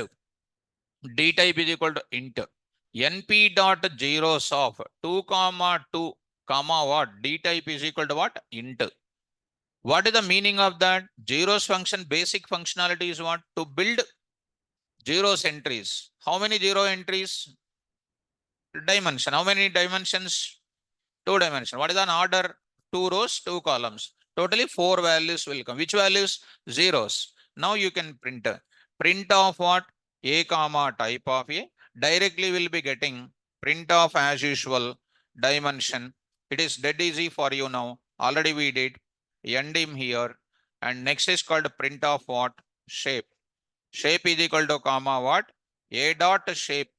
D type is equal to int. NP dot zeros of 2 comma 2 comma what? D type is equal to what? Int. What is the meaning of that? Zeros function basic functionality is what? To build zeros entries. How many zero entries? Dimension. How many dimensions? 2 dimension. What is an order? 2 rows, 2 columns. Totally 4 values will come. Which values? Zeros. Now you can print. Print of what? A comma type of A. Directly will be getting print of as usual dimension. It is dead easy for you now. Already we did. End him here. And next is called print of what? Shape. Shape is equal to comma what? A dot shape.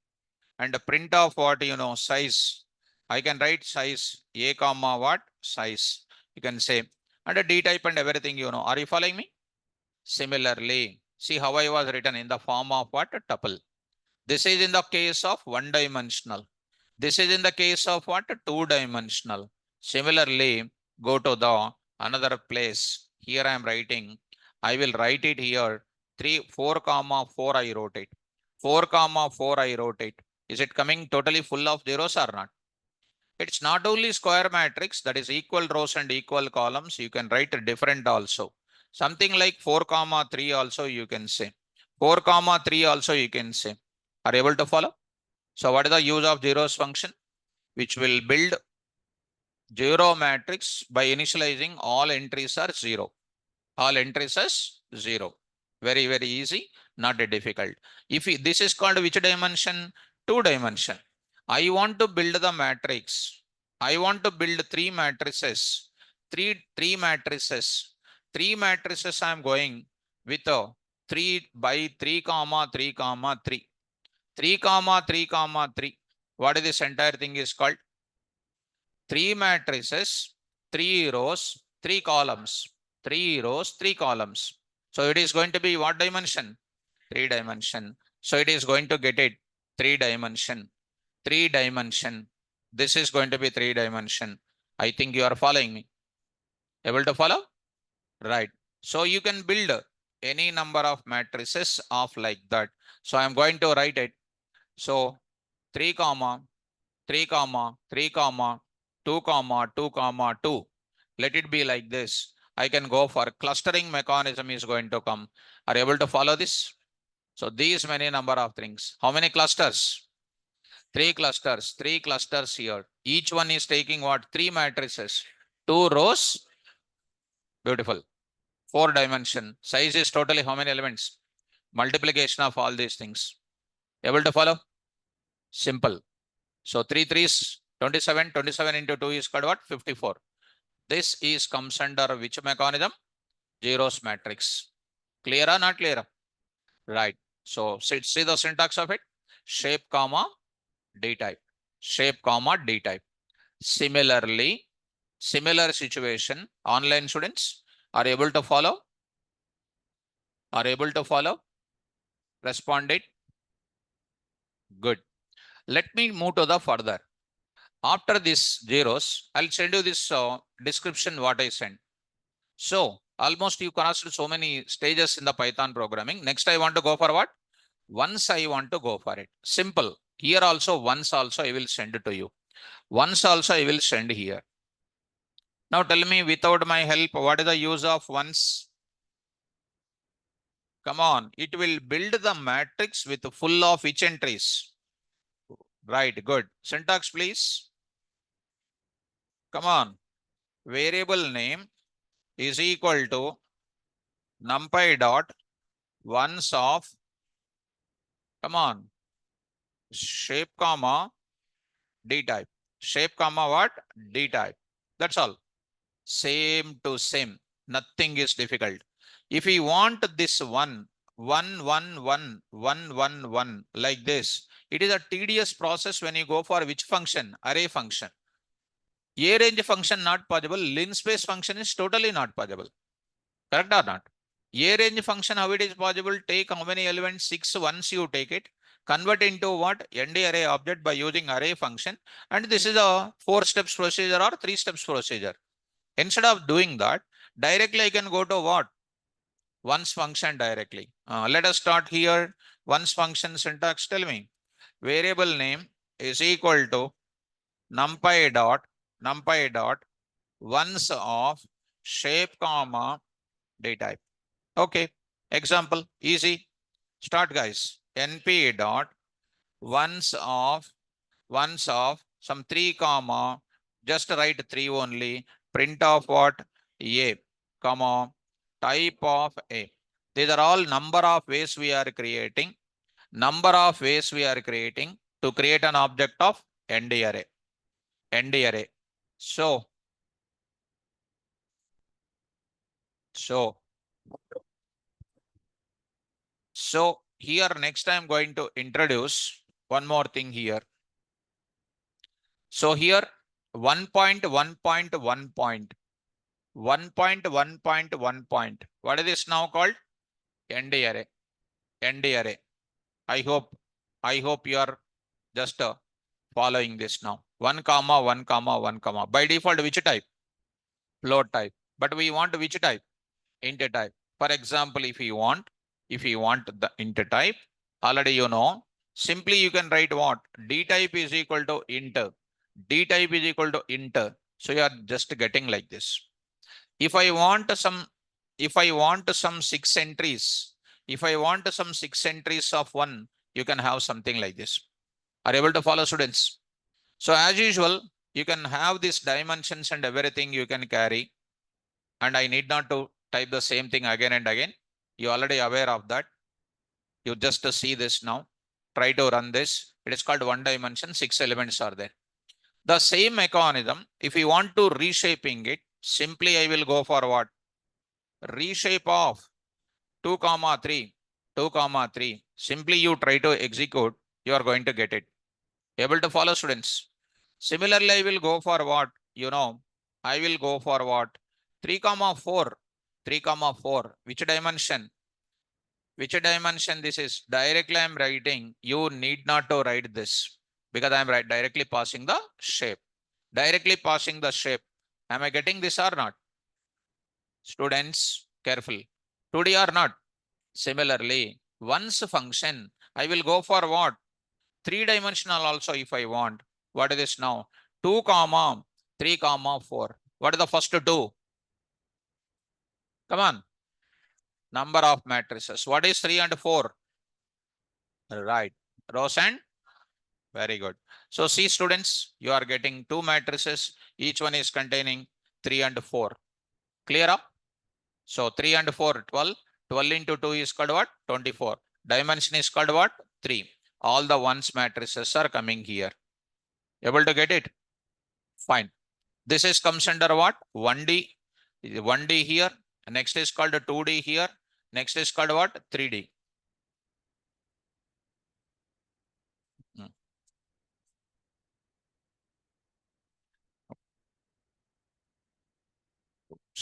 And print of what? Size. I can write size A comma what? Size. You can say. And a D type and everything Are you following me? Similarly, see how I was written in the form of what? Tuple. This is in the case of one dimensional. This is in the case of what? Two dimensional. Similarly, go to the another place. Here I am writing. I will write it here. 4 comma 4 I wrote it. 4 comma 4 I wrote it. Is it coming totally full of zeros or not? It's not only square matrix, that is equal rows and equal columns. You can write different also. Something like 4 comma 3 also you can say. 4 comma 3 also you can say. Are you able to follow? So what is the use of zeros function? Which will build zero matrix by initializing all entries are 0. All entries as 0. Very, very easy, not difficult. This is called which dimension? 2 dimension. I want to build the matrix. I want to build 3 matrices. Three matrices. 3 matrices I am going with a 3 by 3 comma 3 comma 3. 3 comma 3 comma 3. What is this entire thing is called? 3 matrices, 3 rows, 3 columns. 3 rows, 3 columns. So it is going to be what dimension? 3 dimension. So it is going to get it 3 dimension. 3 dimension. This is going to be 3 dimension. I think you are following me. Able to follow? Right. So you can build any number of matrices of like that. So I am going to write it. So 3 comma 3 comma 3 comma 2 comma 2 comma 2. Let it be like this. I can go for clustering mechanism is going to come. Are you able to follow this? So these many number of things. How many clusters? 3 clusters. 3 clusters here. Each one is taking what? 3 matrices. 2 rows. Beautiful. 4 dimension. Size is totally how many elements? Multiplication of all these things. Able to follow? Simple. So 3 3s 27. 27 into 2 is called what? 54. This is comes under which mechanism? Zeros matrix. Clear or not clear? Right. So see the syntax of it. Shape comma D type. Shape comma D type. Similarly, similar situation, online students are able to follow? Are able to follow? Respond it. Good. Let me move to the further. After this zeros, I'll send you this description what I sent. So almost you crossed so many stages in the Python programming. Next, I want to go for what? Once I want to go for it. Simple. Here also, once also I will send it to you. Once also I will send here. Now tell me without my help, what is the use of once? Come on, it will build the matrix with full of each entries. Right, good. Syntax, please. Come on. Variable name is equal to NumPy dot ones of, come on, shape comma D type. Shape comma what? D type. That's all. Same to same. Nothing is difficult. If we want this one like this, it is a tedious process when you go for which function? Array function. A range function not possible. Linspace function is totally not possible. Correct or not? A range function, how it is possible? Take how many elements? 6. Once you take it, convert into what? ND array object by using array function. And this is a 4 steps procedure or 3 steps procedure. Instead of doing that, directly I can go to what? Once function directly. Let us start here. Once function syntax, tell me. Variable name is equal to numpy dot once of shape comma D type. Okay. Example, easy. Start guys. NP dot once of some 3 comma, just write 3 only. Print of what? A comma type of A. These are all number of ways we are creating. Number of ways we are creating to create an object of ND array. ND array. So here next I'm going to introduce one more thing here. So here 1.1.1 point. 1.1.1 point. What is this now called? ND array. ND array. I hope you are just following this now. 1 comma 1 comma 1 comma. By default, which type? Float type. But we want which type? Int type. For example, if you want the int type, already you know. Simply you can write what? D type is equal to int. D type is equal to int. So you are just getting like this. If I want some 6 entries, of 1, you can have something like this. Are you able to follow, students? So as usual, you can have these dimensions and everything you can carry. And I need not to type the same thing again and again. You're already aware of that. You just see this now. Try to run this. It is called one dimension, 6 elements are there. The same mechanism, if you want to reshaping it, simply I will go for what? Reshape of 2 comma 3, 2 comma 3. Simply you try to execute, you are going to get it. Able to follow, students? Similarly, I will go for what? I will go for what? 3 comma 4, 3 comma 4. Which dimension? Which dimension this is? Directly I am writing. You need not to write this because I am directly passing the shape. Directly passing the shape. Am I getting this or not? Students, careful. 2D or not? Similarly, once function, I will go for what? 3-dimensional also if I want. What is this now? 2 comma 3 comma 4. What is the first 2? Come on. Number of matrices. What is 3 and 4? Right. Rows and? Very good. So see, students, you are getting 2 matrices. Each one is containing 3 and 4. Clear up? So 3 and 4, 12. 12 into 2 is called what? 24. Dimension is called what? 3. All the ones matrices are coming here. Able to get it? Fine. This is comes under what? 1D. 1D here. Next is called 2D here. Next is called what? 3D.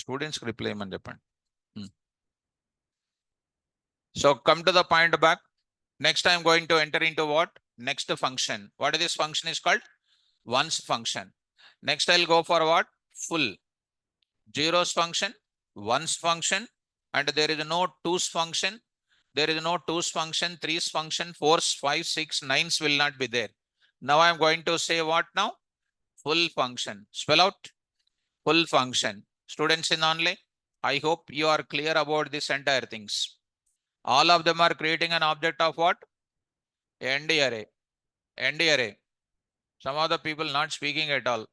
Students reply mani cheppandi. So come to the point back. Next I'm going to enter into what? Next function. What is this function is called? Ones function. Next I'll go for what? Full. Zeros function, ones function, and there is no twos function. There is no twos function, threes function, fours, five, six, nines will not be there. Now I'm going to say what now? Full function. Spell out full function. Students in online, I hope you are clear about this entire things. All of them are creating an object of what? ND array. ND array. Some of the people not speaking at all.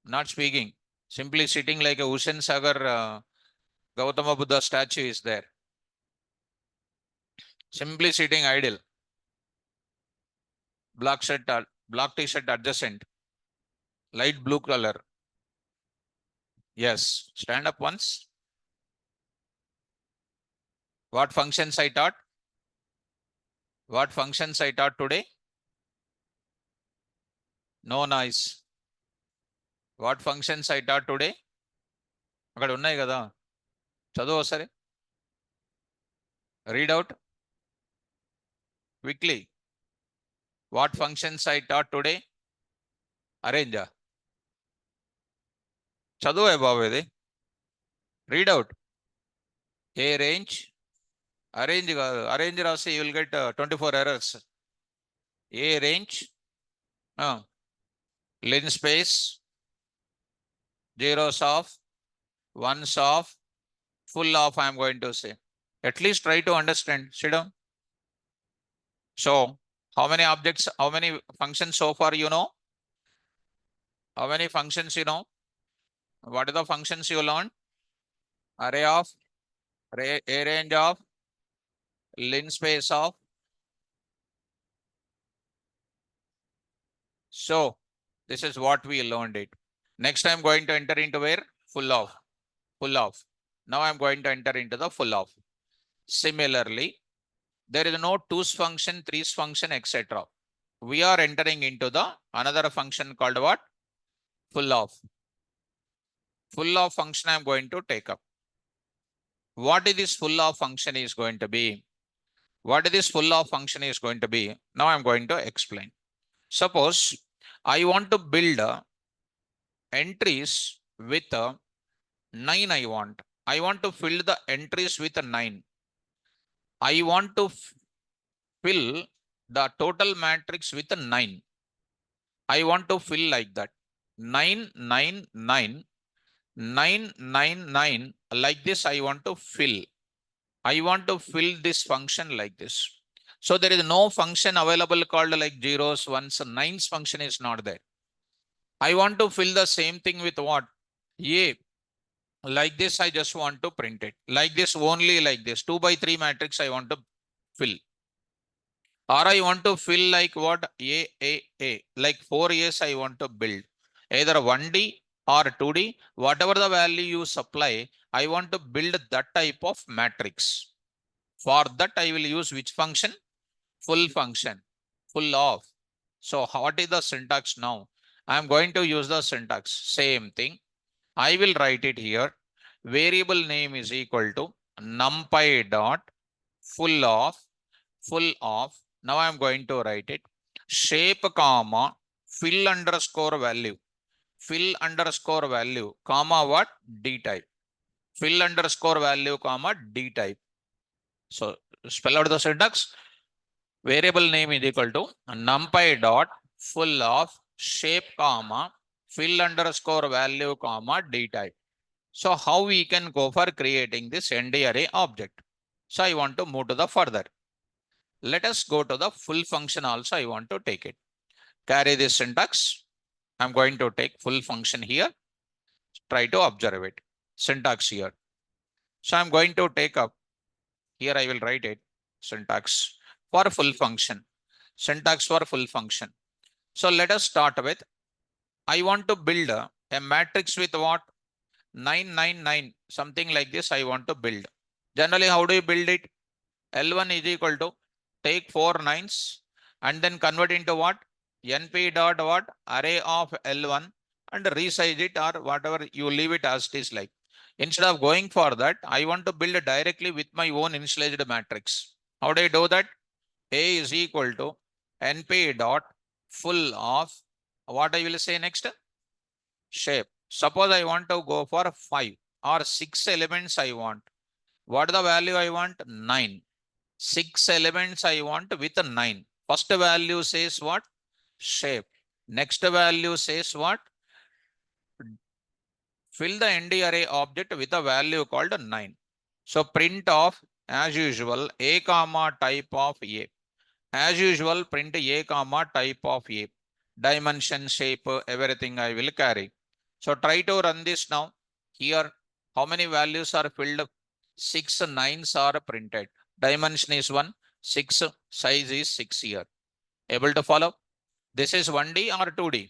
Not speaking. Simply sitting like a Hussain Sagar Gautama Buddha statue is there. Simply sitting idle. Black shirt, black t-shirt adjacent. Light blue color. Yes. Stand up once. What functions I taught? What functions I taught today? No noise. What functions I taught today? అక్కడ ఉన్నాయి కదా చదువు ఒకసారి read out quickly. What functions I taught today? Arrange. చదువు బాబు ఇది. Read out. A range. Arrange కాదు. Arrange రాసి you will get 24 errors. A range. Linspace. Zeros of. Ones of. Full of I am going to say. At least try to understand. Sit down. So, how many objects, how many functions so far you know? How many functions you know? What are the functions you learned? Array of, a range of, linspace of. So, this is what we learned it. Next I am going to enter into where? Full of. Full of. Now I am going to enter into the full of. Similarly, there is no twos function, threes function, etc. We are entering into the another function called what? Full of. Full of function I am going to take up. What is this full of function is going to be? What is this full of function is going to be? Now I am going to explain. Suppose I want to build entries with 9 I want. I want to fill the entries with 9. I want to fill the total matrix with 9. I want to fill like that. 9, 9, 9, 9, 9, 9. Like this I want to fill. I want to fill this function like this. So there is no function available called like zeros, ones, nines function is not there. I want to fill the same thing with what? A. Like this, I just want to print it. Like this, only like this. 2 by 3 matrix I want to fill. Or I want to fill like what? A. Like 4 A's I want to build. Either 1D or 2D, whatever the value you supply, I want to build that type of matrix. For that, I will use which function? Full function. Full of. So what is the syntax now? I am going to use the syntax. Same thing. I will write it here. Variable name is equal to NumPy dot full of. Now I am going to write it. Shape comma fill underscore value. Fill underscore value comma what? D type. Fill underscore value comma D type. So spell out the syntax. Variable name is equal to NumPy dot full of shape comma fill underscore value comma D type. So how we can go for creating this ND array object? So I want to move to the further. Let us go to the full function also. I want to take it. Carry this syntax. I'm going to take full function here. Try to observe it. syntax here. So I'm going to take up here. I will write it syntax for full function. Syntax for full function. So let us start with, I want to build a matrix with what? 999, something like this I want to build. Generally, how do you build it? L1 is equal to take 4 9s and then convert into what? NP dot what? Array of L1 and resize it or whatever, you leave it as it is like. Instead of going for that, I want to build directly with my own initialized matrix. How do I do that? A is equal to NP dot full of what I will say next? Shape. Suppose I want to go for 5 or 6 elements I want. What the value I want? 9. 6 elements I want with a 9. First value says what? Shape. Next value says what? Fill the ND array object with a value called 9. So print of, as usual, a comma type of a. As usual, print a comma type of a. Dimension, shape, everything I will carry. So try to run this now. Here, how many values are filled? 6 9s are printed. Dimension is 1, 6, size is 6 here. Able to follow? This is 1D or 2D?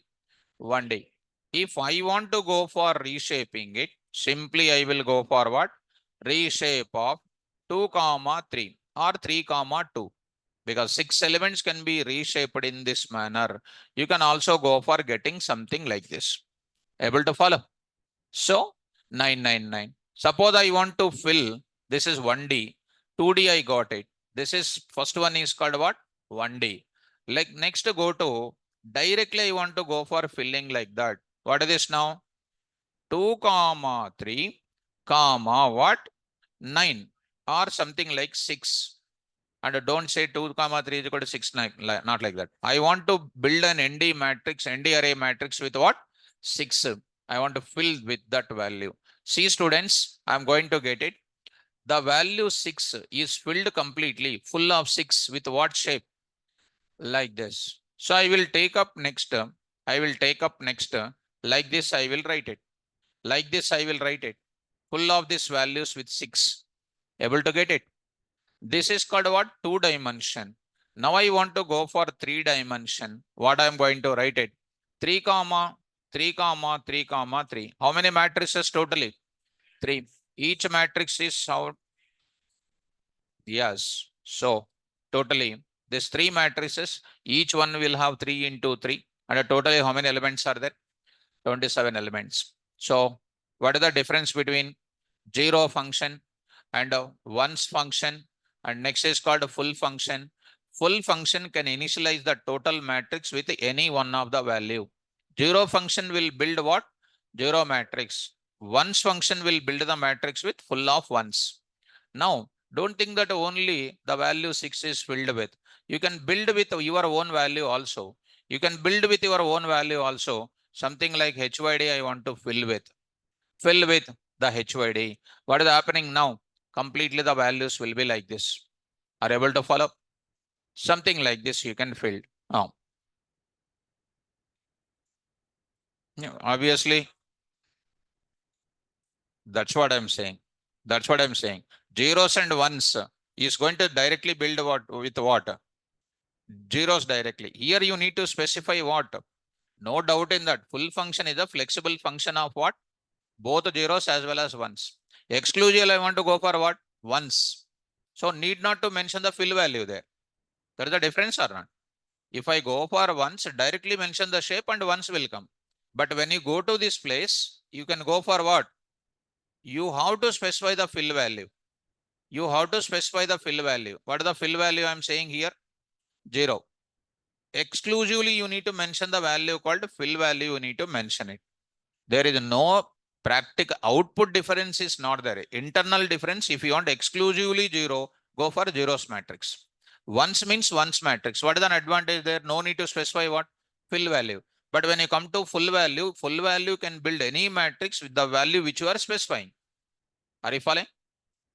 1D. If I want to go for reshaping it, simply I will go for what? Reshape of 2 comma 3 or 3 comma 2. Because 6 elements can be reshaped in this manner. You can also go for getting something like this. Able to follow? So 999. Suppose I want to fill, this is 1D, 2D I got it. This is, first one is called what? 1D. Like next to go to, directly I want to go for filling like that. What is this now? 2 comma 3 comma what? 9 or something like 6. And don't say 2 comma 3 is equal to 6, not like that. I want to build an ND matrix, ND array matrix with what? 6. I want to fill with that value. See students, I'm going to get it. The value 6 is filled completely, full of 6 with what shape? Like this. So I will take up next, like this I will write it. Like this I will write it. Full of these values with 6. Able to get it? This is called what? 2 dimension. Now I want to go for 3 dimension. What I am going to write it? 3 comma 3 comma 3 comma 3. How many matrices totally? 3. Each matrix is how? Yes. So totally this 3 matrices, each one will have 3 into 3. And totally how many elements are there? 27 elements. So what is the difference between 0 function and ones function? And next is called a full function. Full function can initialize the total matrix with any one of the value. 0 function will build what? 0 matrix. Ones function will build the matrix with full of ones. Now, don't think that only the value 6 is filled with. You can build with your own value also. You can build with your own value also. Something like HYD I want to fill with. Fill with the HYD. What is happening now? Completely the values will be like this. Are able to follow? Something like this you can fill. Now, obviously, that's what I'm saying. That's what I'm saying. Zeros and ones is going to directly build what with what? Zeros directly. Here you need to specify what? No doubt in that. Full function is a flexible function of what? Both zeros as well as ones. Exclusively I want to go for what? Ones. So need not to mention the fill value there. There is a difference or not? If I go for ones, directly mention the shape and ones will come. But when you go to this place, you can go for what? You have to specify the fill value. You have to specify the fill value. What is the fill value I'm saying here? 0. Exclusively you need to mention the value called fill value. You need to mention it. There is no practical output difference is not there. Internal difference, if you want exclusively 0, go for zeros matrix. Ones means ones matrix. What is an advantage there? No need to specify what? Fill value. But when you come to full value can build any matrix with the value which you are specifying. Are you following?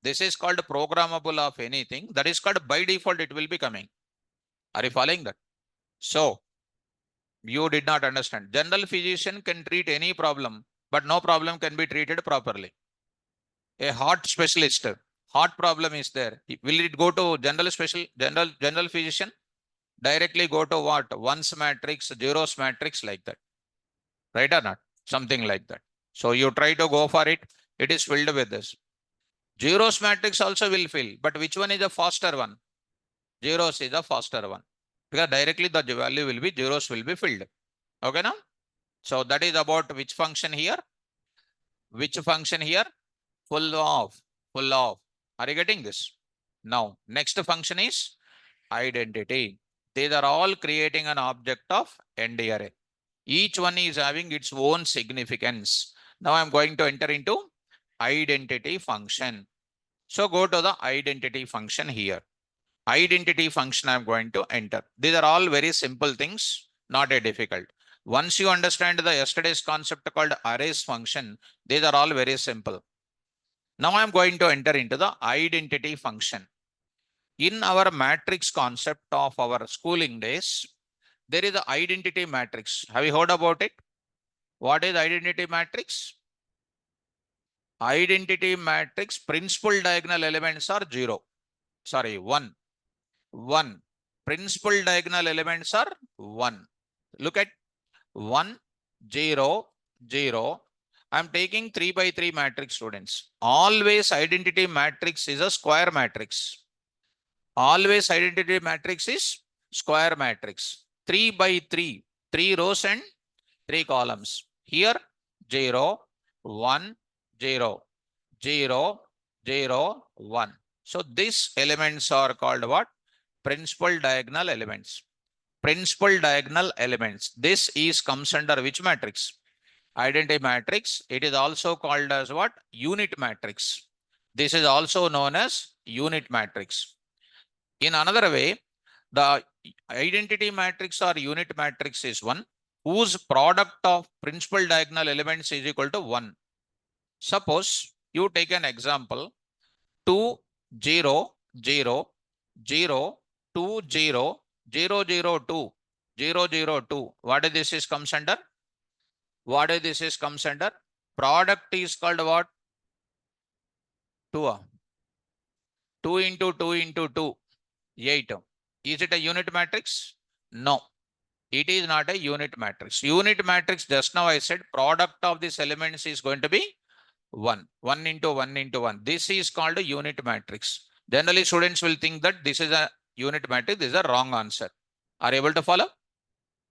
This is called programmable of anything. That is called by default it will be coming. Are you following that? So, you did not understand. General physician can treat any problem, but no problem can be treated properly. A heart specialist, heart problem is there. Will it go to general physician? Directly go to what? Ones matrix, zeros matrix, like that. Right or not? Something like that. So you try to go for it. It is filled with this. Zeros matrix also will fill, but which one is the faster one? Zeros is the faster one. Because directly the value will be, zeros will be filled. Okay now? So that is about which function here? Which function here? Full of. Full of. Are you getting this? Now, next function is identity. These are all creating an object of end array. Each one is having its own significance. Now I'm going to enter into identity function. So go to the identity function here. Identity function I'm going to enter. These are all very simple things, not a difficult. Once you understand the yesterday's concept called arrays function, these are all very simple. Now I'm going to enter into the identity function. In our matrix concept of our schooling days, there is the identity matrix. Have you heard about it? What is identity matrix? Identity matrix principal diagonal elements are 0. Sorry, 1. 1. Principal diagonal elements are 1. Look at 1, 0, 0. I'm taking 3 by 3 matrix, students. Always identity matrix is a square matrix. Always identity matrix is square matrix. 3 by 3. 3 rows and 3 columns. Here 0, 1, 0, 0, 0, 1. So these elements are called what? Principal diagonal elements. Principal diagonal elements. This is comes under which matrix? Identity matrix. It is also called as what? Unit matrix. This is also known as unit matrix. In another way, the identity matrix or unit matrix is one whose product of principal diagonal elements is equal to 1. Suppose you take an example 2, 0, 0, 0, 2, 0, 0, 0, 2, 0, 0, 2. What is this is comes under? What is this is comes under? Product is called what? 2. 2 into 2 into 2, 8. Is it a unit matrix? No. It is not a unit matrix. Unit matrix, just now I said product of these elements is going to be 1. 1 into 1 into 1. This is called a unit matrix. Generally, students will think that this is a unit matrix. This is a wrong answer. Are you able to follow?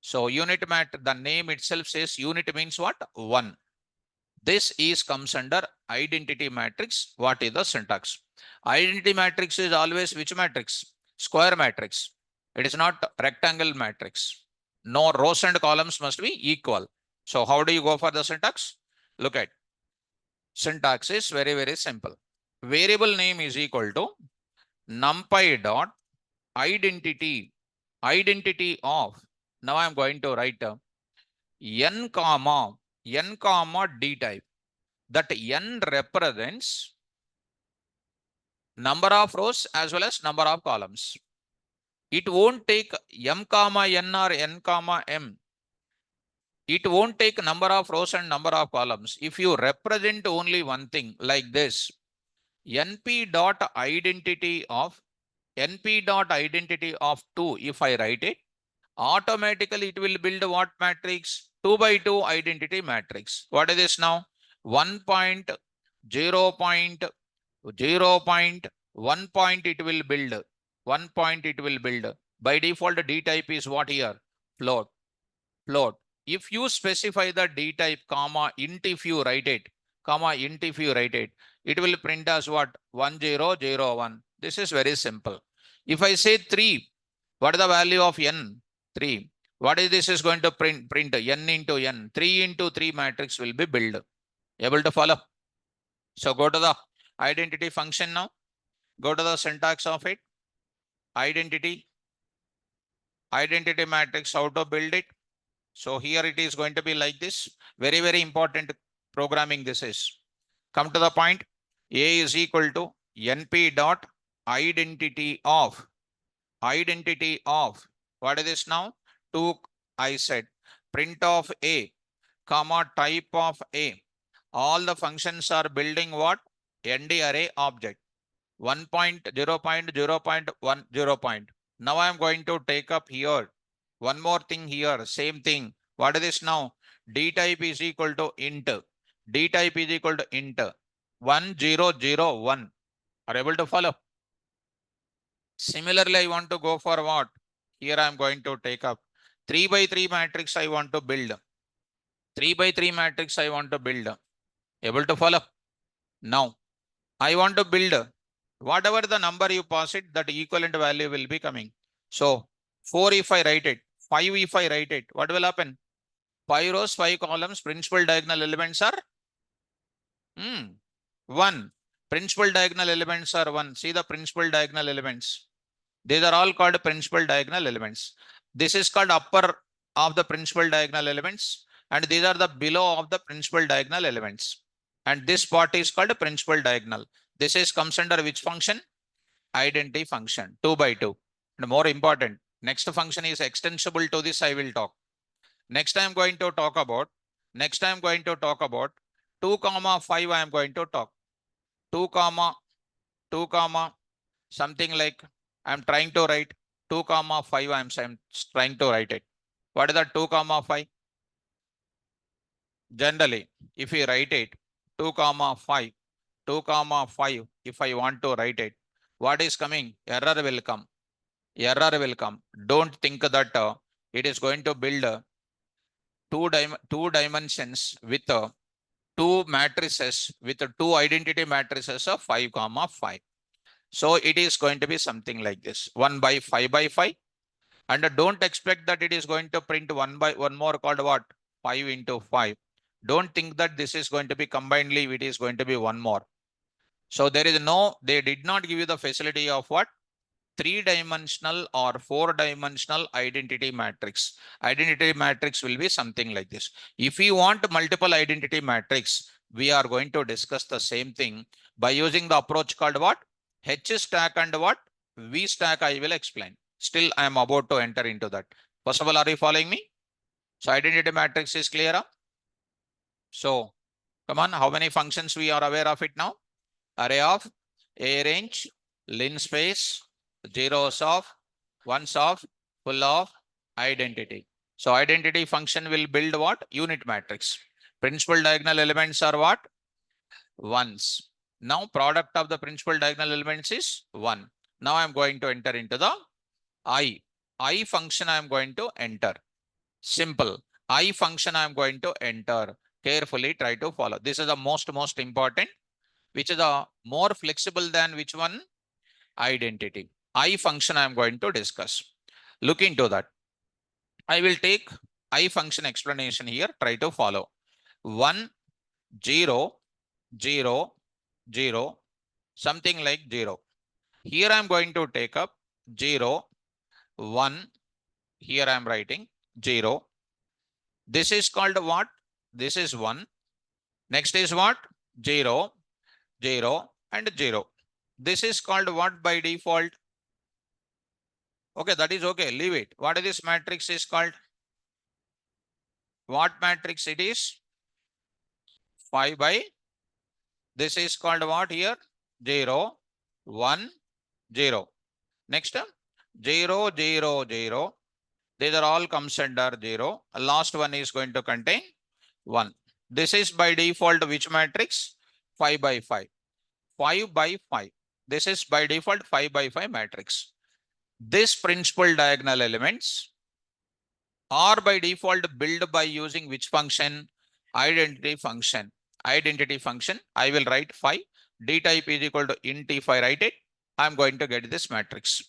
So unit matrix, the name itself says unit means what? 1. This is comes under identity matrix. What is the syntax? Identity matrix is always which matrix? Square matrix. It is not rectangle matrix. No rows and columns must be equal. So how do you go for the syntax? Look at syntax is very, very simple. Variable name is equal to NumPy dot identity of. Now I'm going to write n comma d type. That n represents number of rows as well as number of columns. It won't take m comma n or n comma m. It won't take number of rows and number of columns. If you represent only one thing like this, np dot identity of 2, if I write it, automatically it will build what matrix? 2 by 2 identity matrix. What is this now? 1.0.1 point it will build. 1 point it will build. By default, D type is what here? Float. Float. If you specify the D type, comma, int if you write it, comma, int if you write it, it will print as what? 1001. This is very simple. If I say 3, what is the value of n? 3. What is this is going to print? Print n into n. 3 into 3 matrix will be built. Able to follow? So go to the identity function now. Go to the syntax of it. Identity matrix, how to build it. So here it is going to be like this. Very, very important programming this is. Come to the point. A is equal to np dot identity of. Identity of. What is this now? 2, I said. Print of A, comma, type of A. All the functions are building what? ND array object. 1 point, 0 point, 0 point, 1, 0 point. Now I am going to take up here. One more thing here, same thing. What is this now? D type is equal to int. D type is equal to int. 1, 0, 0, 1. Are able to follow? Similarly, I want to go for what? Here I am going to take up 3 by 3 matrix I want to build. 3 by 3 matrix I want to build. Able to follow? Now, I want to build whatever the number you pass it, that equivalent value will be coming. So 4 if I write it, 5 if I write it, what will happen? 5 rows, 5 columns, principal diagonal elements are 1. Principal diagonal elements are 1. See the principal diagonal elements. These are all called principal diagonal elements. This is called upper of the principal diagonal elements, and these are the below of the principal diagonal elements. And this part is called principal diagonal. This is comes under which function? Identity function, 2 by 2. And more important, next function is extensible to this I will talk. Next I am going to talk about, 2 comma 5 I am going to talk. 2 comma, something like I am trying to write 2 comma 5 I am trying to write it. What is that 2 comma 5? Generally, if we write it 2 comma 5, 2 comma 5, if I want to write it, what is coming? Error will come. Error will come. Don't think that it is going to build two dimensions with two matrices, with two identity matrices of 5 comma 5. So it is going to be something like this, 1 by 5 by 5. And don't expect that it is going to print 1 by 1 more called what? 5 into 5. Don't think that this is going to be combinedly, it is going to be 1 more. So there is no, they did not give you the facility of what? 3-dimensional or 4-dimensional identity matrix. Identity matrix will be something like this. If you want multiple identity matrix, we are going to discuss the same thing by using the approach called what? H stack and what? V stack I will explain. Still, I am about to enter into that. First of all, are you following me? So identity matrix is clear. So come on, how many functions we are aware of it now? Array of, A range, linspace, zeros of, ones of, full of, identity. So identity function will build what? Unit matrix. Principal diagonal elements are what? Ones. Now product of the principal diagonal elements is 1. Now I am going to enter into the I function I am going to enter. Simple. I function I am going to enter. Carefully try to follow. This is the most important, which is a more flexible than which one? Identity. I function I am going to discuss. Look into that. I will take I function explanation here. Try to follow. 1, 0, 0, 0, something like 0. Here I am going to take up 0, 1. Here I am writing 0. This is called what? This is 1. Next is what? 0, 0, and 0. This is called what by default? Okay, that is okay. Leave it. What is this matrix is called? What matrix it is? 5 by. This is called what here? 0, 1, 0. Next, 0, 0, 0. These are all comes under 0. Last one is going to contain 1. This is by default which matrix? 5 by 5. 5 by 5. This is by default 5 by 5 matrix. This principal diagonal elements are by default built by using which function? Identity function. Identity function. I will write 5. D type is equal to int. If I write it, I am going to get this matrix.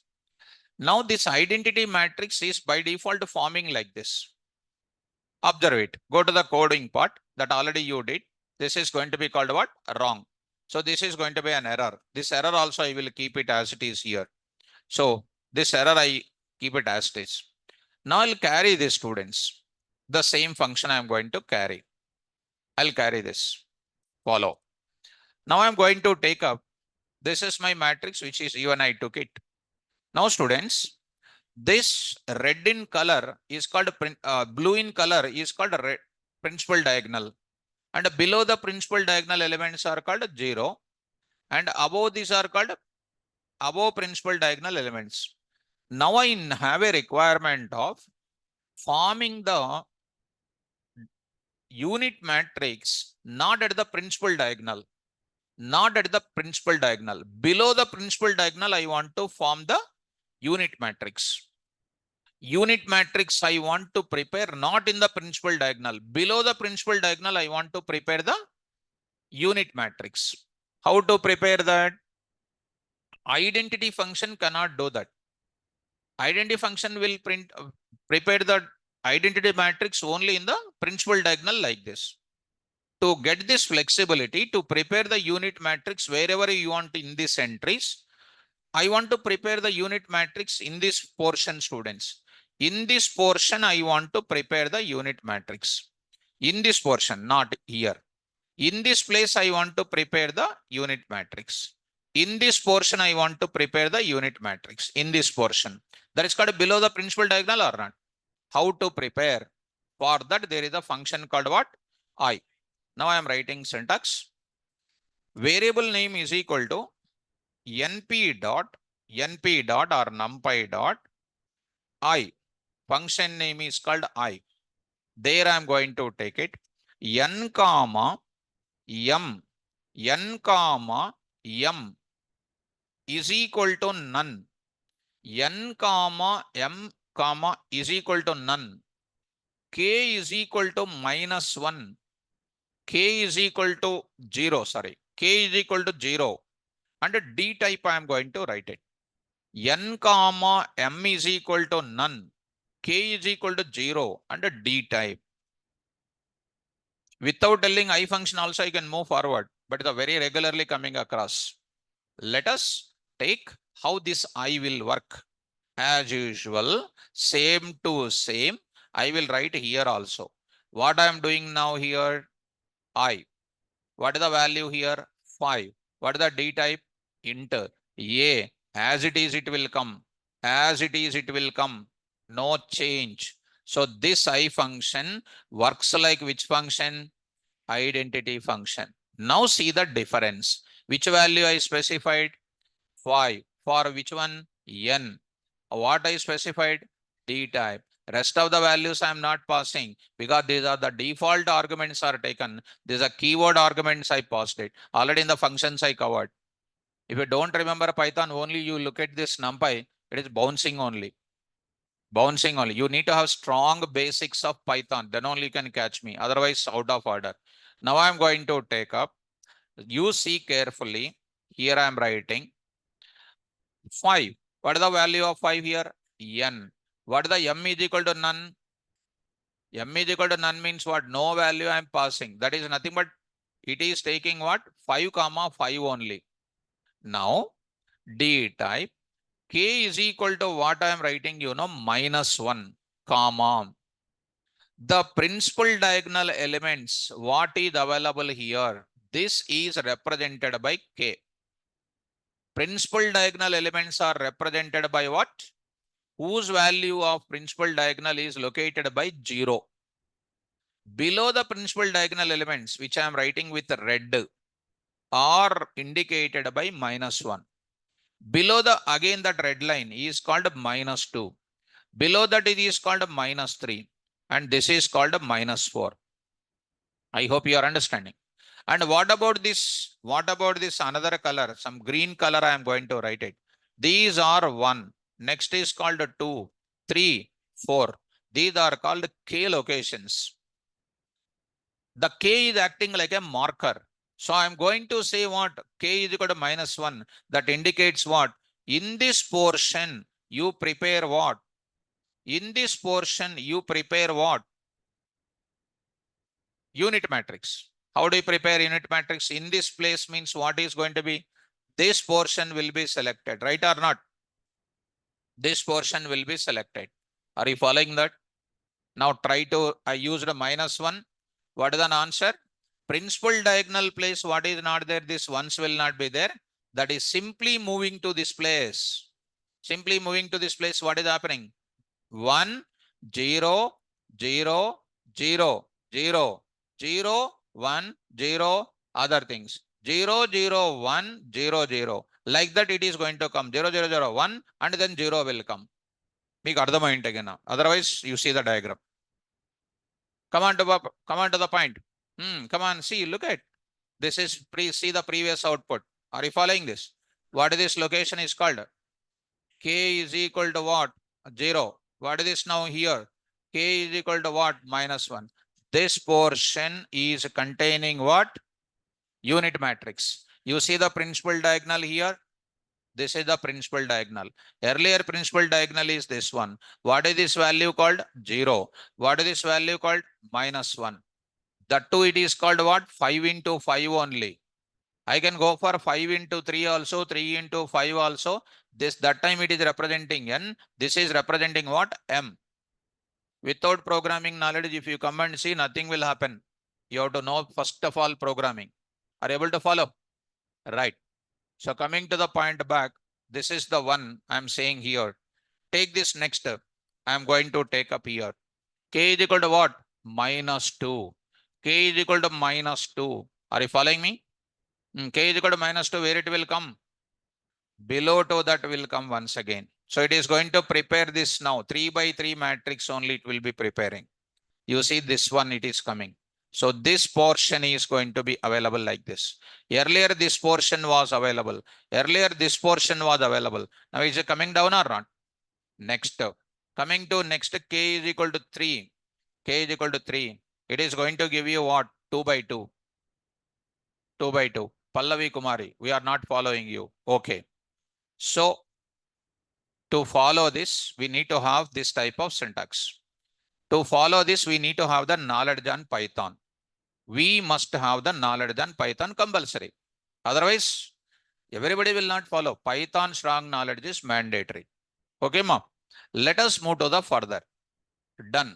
Now this identity matrix is by default forming like this. Observe it. Go to the coding part that already you did. This is going to be called what? Wrong. So this is going to be an error. This error also I will keep it as it is here. So this error I keep it as it is. Now I'll carry these students. The same function I am going to carry. I'll carry this. Follow. Now I'm going to take up. This is my matrix, which is even I took it. Now students, this red in color is called blue in color is called red principal diagonal, and below the principal diagonal elements are called 0, and above these are called above principal diagonal elements. Now I have a requirement of forming the unit matrix not at the principal diagonal, not at the principal diagonal. Below the principal diagonal, I want to form the unit matrix. Unit matrix I want to prepare not in the principal diagonal. Below the principal diagonal, I want to prepare the unit matrix. How to prepare that? Identity function cannot do that. Identity function will prepare the identity matrix only in the principal diagonal like this. To get this flexibility to prepare the unit matrix wherever you want in these entries, I want to prepare the unit matrix in this portion, students. In this portion, I want to prepare the unit matrix. In this portion, not here. In this place, I want to prepare the unit matrix. In this portion, I want to prepare the unit matrix. In this portion. That is called below the principal diagonal or not? How to prepare? For that, there is a function called what? I. Now I am writing syntax. Variable name is equal to np dot or numpy dot I. Function name is called I. There I am going to take it. N comma m. N comma m is equal to none. N comma m comma is equal to none. K is equal to -1. K is equal to 0. Sorry. K is equal to 0. And D type I am going to write it. N comma m is equal to none. K is equal to 0 and D type. Without telling I function also I can move forward, but it's very regularly coming across. Let us take how this I will work. As usual, same to same, I will write here also. What I am doing now here? I. What is the value here? 5. What is the D type? Int. A. As it is, it will come. As it is, it will come. No change. So this I function works like which function? Identity function. Now see the difference. Which value I specified? 5. For which one? N. What I specified? D type. Rest of the values I am not passing because these are the default arguments are taken. These are keyword arguments I passed it. Already in the functions I covered. If you don't remember Python, only you look at this NumPy, it is bouncing only. Bouncing only. You need to have strong basics of Python. Then only you can catch me. Otherwise, out of order. Now I am going to take up. You see carefully. Here I am writing 5. What is the value of 5 here? N. What is the m is equal to none? M is equal to none means what? No value I am passing. That is nothing but it is taking what? 5 comma 5 only. Now D type. K is equal to what I am writing, -1 comma. The principal diagonal elements, what is available here? This is represented by K. Principal diagonal elements are represented by what? Whose value of principal diagonal is located by 0. Below the principal diagonal elements, which I am writing with red, are indicated by -1. Below the, again that red line is called -2. Below that it is called -3. And this is called -4. I hope you are understanding. And what about this? What about this another color? Some green color I am going to write it. These are 1. Next is called 2, 3, 4. These are called K locations. The K is acting like a marker. So I'm going to say what? K is equal to -1. That indicates what? In this portion, you prepare what? In this portion, you prepare what? Unit matrix. How do you prepare unit matrix? In this place means what is going to be? This portion will be selected, right or not? This portion will be selected. Are you following that? Now try to, I used a -1. What is the answer? Principal diagonal place, what is not there? This ones will not be there. That is simply moving to this place. Simply moving to this place, what is happening? 1, 0, 0, 0, 0, 0, 1, 0, other things. 0, 0, 1, 0, 0. Like that it is going to come 0, 0, 0, 1 and then 0 will come. మీకు అర్థమైంటే again. Otherwise, you see the diagram. Come on to the point. Come on, see, look at. This is see the previous output. Are you following this? What this location is called? K is equal to what? 0. What is this now here? K is equal to what? -1. This portion is containing what? Unit matrix. You see the principal diagonal here? This is the principal diagonal. Earlier principal diagonal is this one. What is this value called? 0. What is this value called? -1. That too it is called what? 5 into 5 only. I can go for 5 into 3 also, 3 into 5 also. That time it is representing n. This is representing what? M. Without programming knowledge, if you come and see, nothing will happen. You have to know first of all programming. Are you able to follow? Right. So coming to the point back, this is the one I'm saying here. Take this next step. I'm going to take up here. K is equal to what? -2. K is equal to -2. Are you following me? K is equal to -2. Where it will come? Below 2 that will come once again. So it is going to prepare this now. 3 by 3 matrix only it will be preparing. You see this one, it is coming. So this portion is going to be available like this. Earlier this portion was available. Earlier this portion was available. Now is it coming down or not? Next, coming to next, K is equal to 3. K is equal to 3. It is going to give you what? 2 by 2. 2 by 2. Pallavi Kumari, we are not following you. Okay. So to follow this, we need to have this type of syntax. To follow this, we need to have the knowledge on Python. We must have the knowledge on Python compulsory. Otherwise, everybody will not follow. Python strong knowledge is mandatory. Okay, ma. Let us move to the further. Done.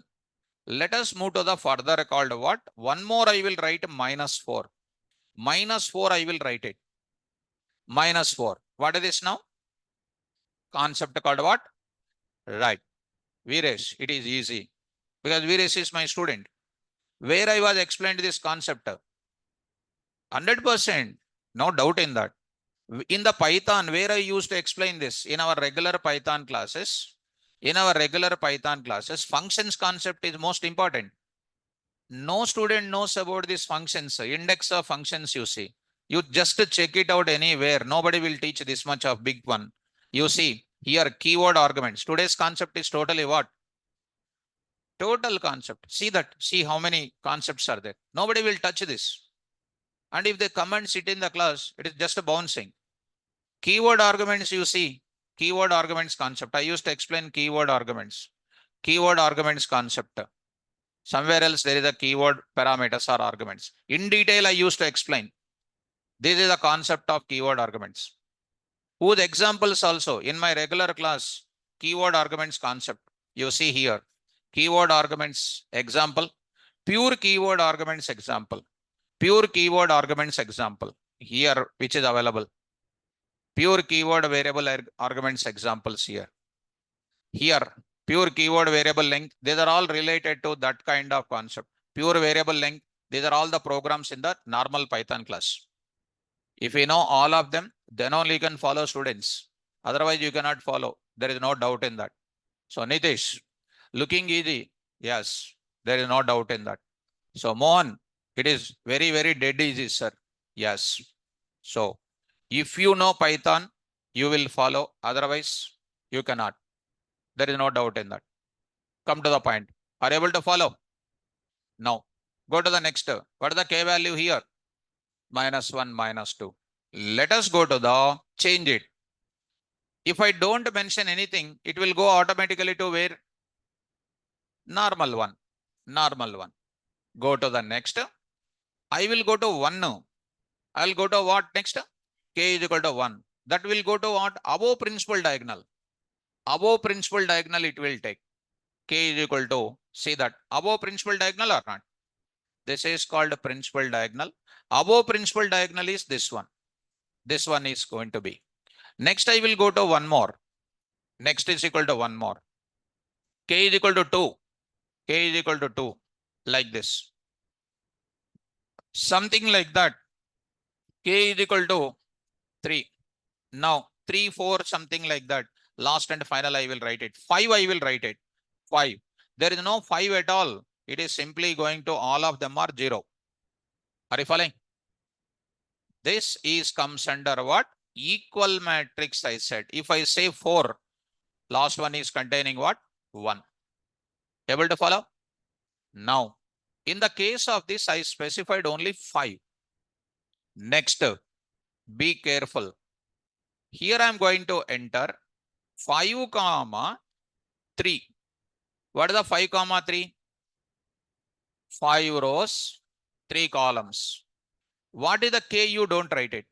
Let us move to the further called what? One more I will write -4. -4 I will write it. -4. What is this now? Concept called what? Right. Viresh, it is easy. Because Viresh is my student. Where I was explained this concept? 100%. No doubt in that. In the Python, where I used to explain this, in our regular Python classes, functions concept is most important. No student knows about these functions, index of functions you see. You just check it out anywhere. Nobody will teach this much of big one. You see here keyword arguments. Today's concept is totally what? Total concept. See that. See how many concepts are there. Nobody will touch this. And if they come and sit in the class, it is just a bouncing. Keyword arguments you see. Keyword arguments concept. I used to explain keyword arguments. Keyword arguments concept. Somewhere else there is a keyword parameters or arguments. In detail, I used to explain. This is the concept of keyword arguments. Whose examples also in my regular class, keyword arguments concept. You see here, keyword arguments example, pure keyword arguments example, pure keyword arguments example here, which is available. Pure keyword variable arguments examples here. Here, pure keyword variable length, these are all related to that kind of concept. Pure variable length, these are all the programs in the normal Python class. If you know all of them, then only you can follow students. Otherwise, you cannot follow. There is no doubt in that. So, Nitish, looking easy. Yes, there is no doubt in that. So, Mohan, it is very, very dead easy, sir. Yes. So, if you know Python, you will follow. Otherwise, you cannot. There is no doubt in that. Come to the point. Are you able to follow? Now, go to the next. What is the K value here? -1, -2. Let us go to the change it. If I don't mention anything, it will go automatically to where? Normal one. Normal one. Go to the next. I will go to 1 now. I will go to what next? K is equal to 1. That will go to what? Above principal diagonal. Above principal diagonal it will take. K is equal to, see that, above principal diagonal or not? This is called principal diagonal. Above principal diagonal is this one. This one is going to be. Next I will go to one more. Next is equal to one more. K is equal to 2. K is equal to 2. Like this. Something like that. K is equal to 3. Now 3, 4, something like that. Last and final I will write it. 5 I will write it. 5. There is no 5 at all. It is simply going to all of them are 0. Are you following? This is comes under what? Equal matrix I said. If I say 4, last one is containing what? 1. Able to follow? Now, in the case of this, I specified only 5. Next, be careful. Here I am going to enter 5 comma 3. What is the 5 comma 3? 5 rows, 3 columns. What is the K? You don't write it.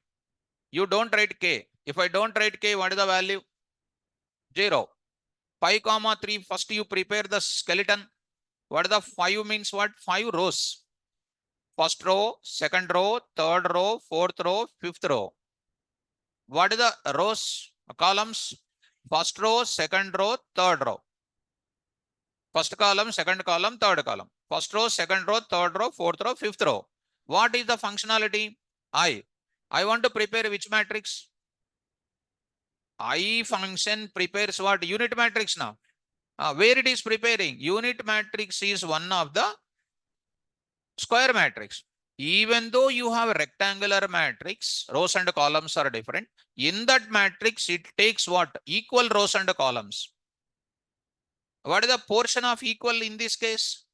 You don't write K. If I don't write K, what is the value? 0. 5 comma 3. First you prepare the skeleton. What is the 5 means what? 5 rows. First row, second row, third row, fourth row, fifth row. What is the rows, columns? First row, second row, third row. First column, second column, third column. First row, second row, third row, fourth row, fifth row. What is the functionality? I want to prepare which matrix? I function prepares what? Unit matrix now. Where it is preparing? Unit matrix is one of the square matrix. Even though you have a rectangular matrix, rows and columns are different. In that matrix, it takes what? Equal rows and columns. What is the portion of equal in this case?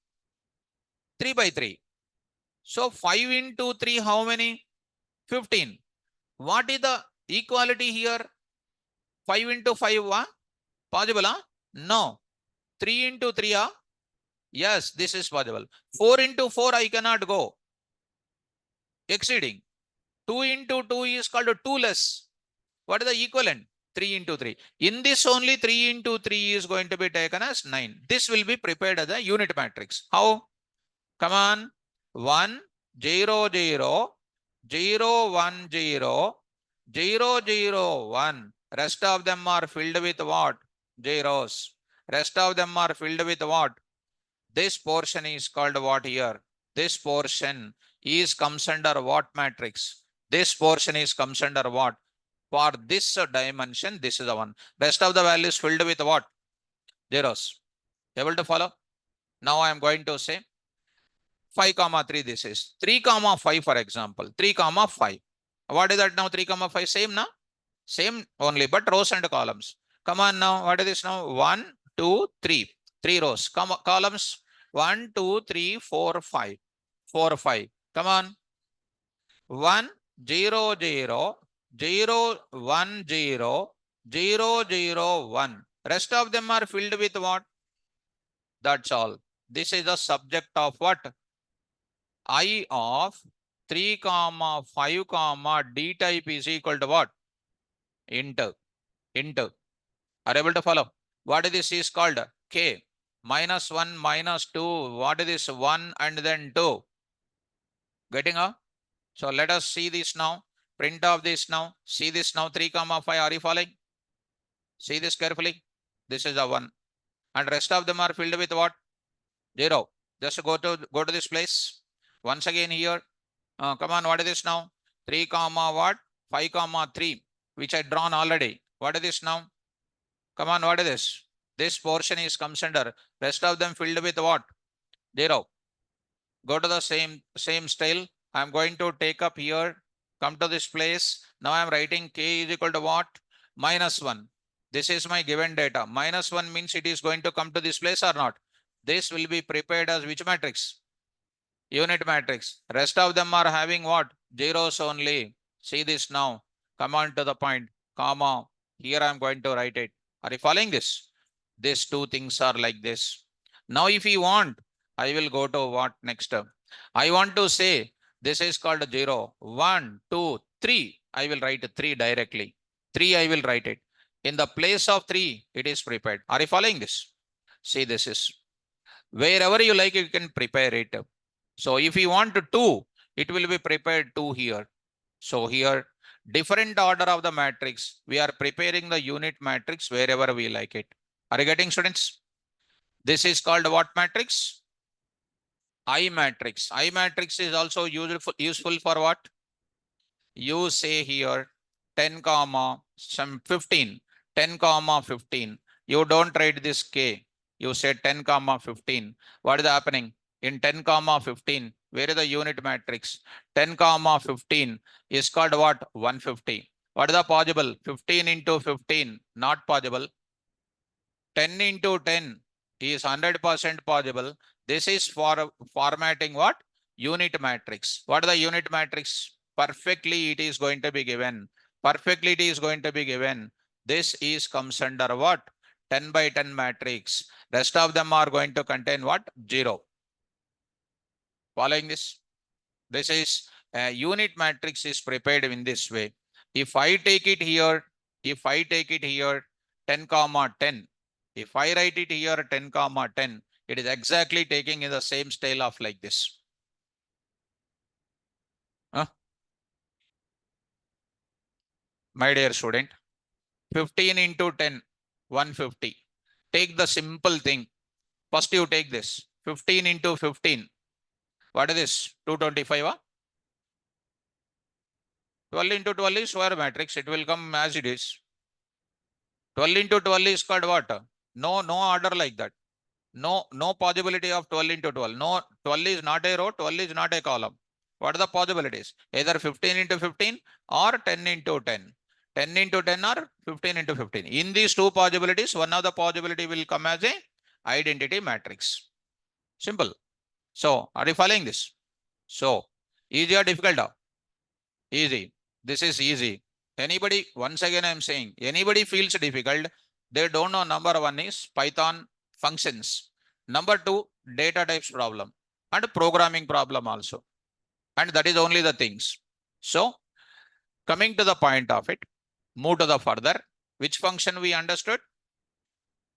3 by 3. So 5 into 3, how many? 15. What is the equality here? 5 into 5, possible? No. 3 into 3, yes, this is possible. 4 into 4, I cannot go. Exceeding. 2 into 2 is called 2 less. What is the equivalent? 3 into 3. In this only 3 into 3 is going to be taken as 9. This will be prepared as a unit matrix. How? Come on. 1, 0, 0, 0, 1, 0, 0, 0, 1. Rest of them are filled with what? Zeros. Rest of them are filled with what? This portion is called what here? This portion is comes under what matrix? This portion is comes under what? For this dimension, this is the one. Rest of the values filled with what? Zeros. Able to follow? Now I am going to say 5 comma 3 this is. 3 comma 5 for example. 3 comma 5. What is that now? 3 comma 5 same now? Same only but rows and columns. Come on now. What is this now? 1, 2, 3. 3 rows. Columns 1, 2, 3, 4, 5. 4, 5. Come on. 1, 0, 0, 0, 1, 0, 0, 0, 1. Rest of them are filled with what? That's all. This is the subject of what? I of 3 comma 5 comma D type is equal to what? Int. Are able to follow? What is this is called? K. Minus 1, minus 2. What is this? 1 and then 2. Getting up? So let us see this now. Print off this now. See this now. 3 comma 5. Are you following? See this carefully. This is a 1. And rest of them are filled with what? 0. Just go to this place. Once again here. Come on. What is this now? 3 comma what? 5 comma 3. Which I drawn already. What is this now? Come on. What is this? This portion is comes under. Rest of them filled with what? 0. Go to the same style. I am going to take up here. Come to this place. Now I am writing K is equal to what? Minus 1. This is my given data. Minus 1 means it is going to come to this place or not. This will be prepared as which matrix? Unit matrix. Rest of them are having what? Zeros only. See this now. Come on to the point. Comma. Here I am going to write it. Are you following this? These two things are like this. Now if you want, I will go to what next? I want to say this is called 0, 1, 2, 3. I will write 3 directly. 3 I will write it. In the place of 3, it is prepared. Are you following this? See, this is wherever you like, you can prepare it. So if you want 2, it will be prepared 2 here. So here, different order of the matrix. We are preparing the unit matrix wherever we like it. Are you getting, students? This is called what matrix? I matrix. I matrix is also useful for what? you say here 10 comma some 15, 10 comma 15. You don't write this k. You say 10 comma 15. What is happening? In 10 comma 15, where is the unit matrix? 10 comma 15 is called what? 150. What is the possible? 15 into 15, not possible. 10 into 10 is 100% possible. This is for formatting what? Unit matrix. What is the unit matrix? Perfectly it is going to be given. Perfectly it is going to be given. This is comes under what? 10 by 10 matrix. Rest of them are going to contain what? 0. Following this? This is unit matrix is prepared in this way. If I take it here, if I take it here 10 comma 10, if I write it here 10 comma 10, it is exactly taking in the same style of like this. Huh? My dear student, 15 into 10, 150. Take the simple thing. First you take this 15 into 15. What is this? 225. Huh? 12 into 12 is square matrix. It will come as it is. 12 into 12 is called what? No order like that. No possibility of 12 into 12. No, 12 is not a row, 12 is not a column. What are the possibilities? Either 15 into 15 or 10 into 10. 10 into 10 or 15 into 15. In these two possibilities, one of the possibility will come as a identity matrix. Simple. So, are you following this? So, easy or difficult? Easy. This is easy. Anybody, once again I'm saying, anybody feels difficult, they don't know. Number one is Python functions. Number two, data types problem and programming problem also. And that is only the things. So coming to the point of it, move to the further. Which function we understood?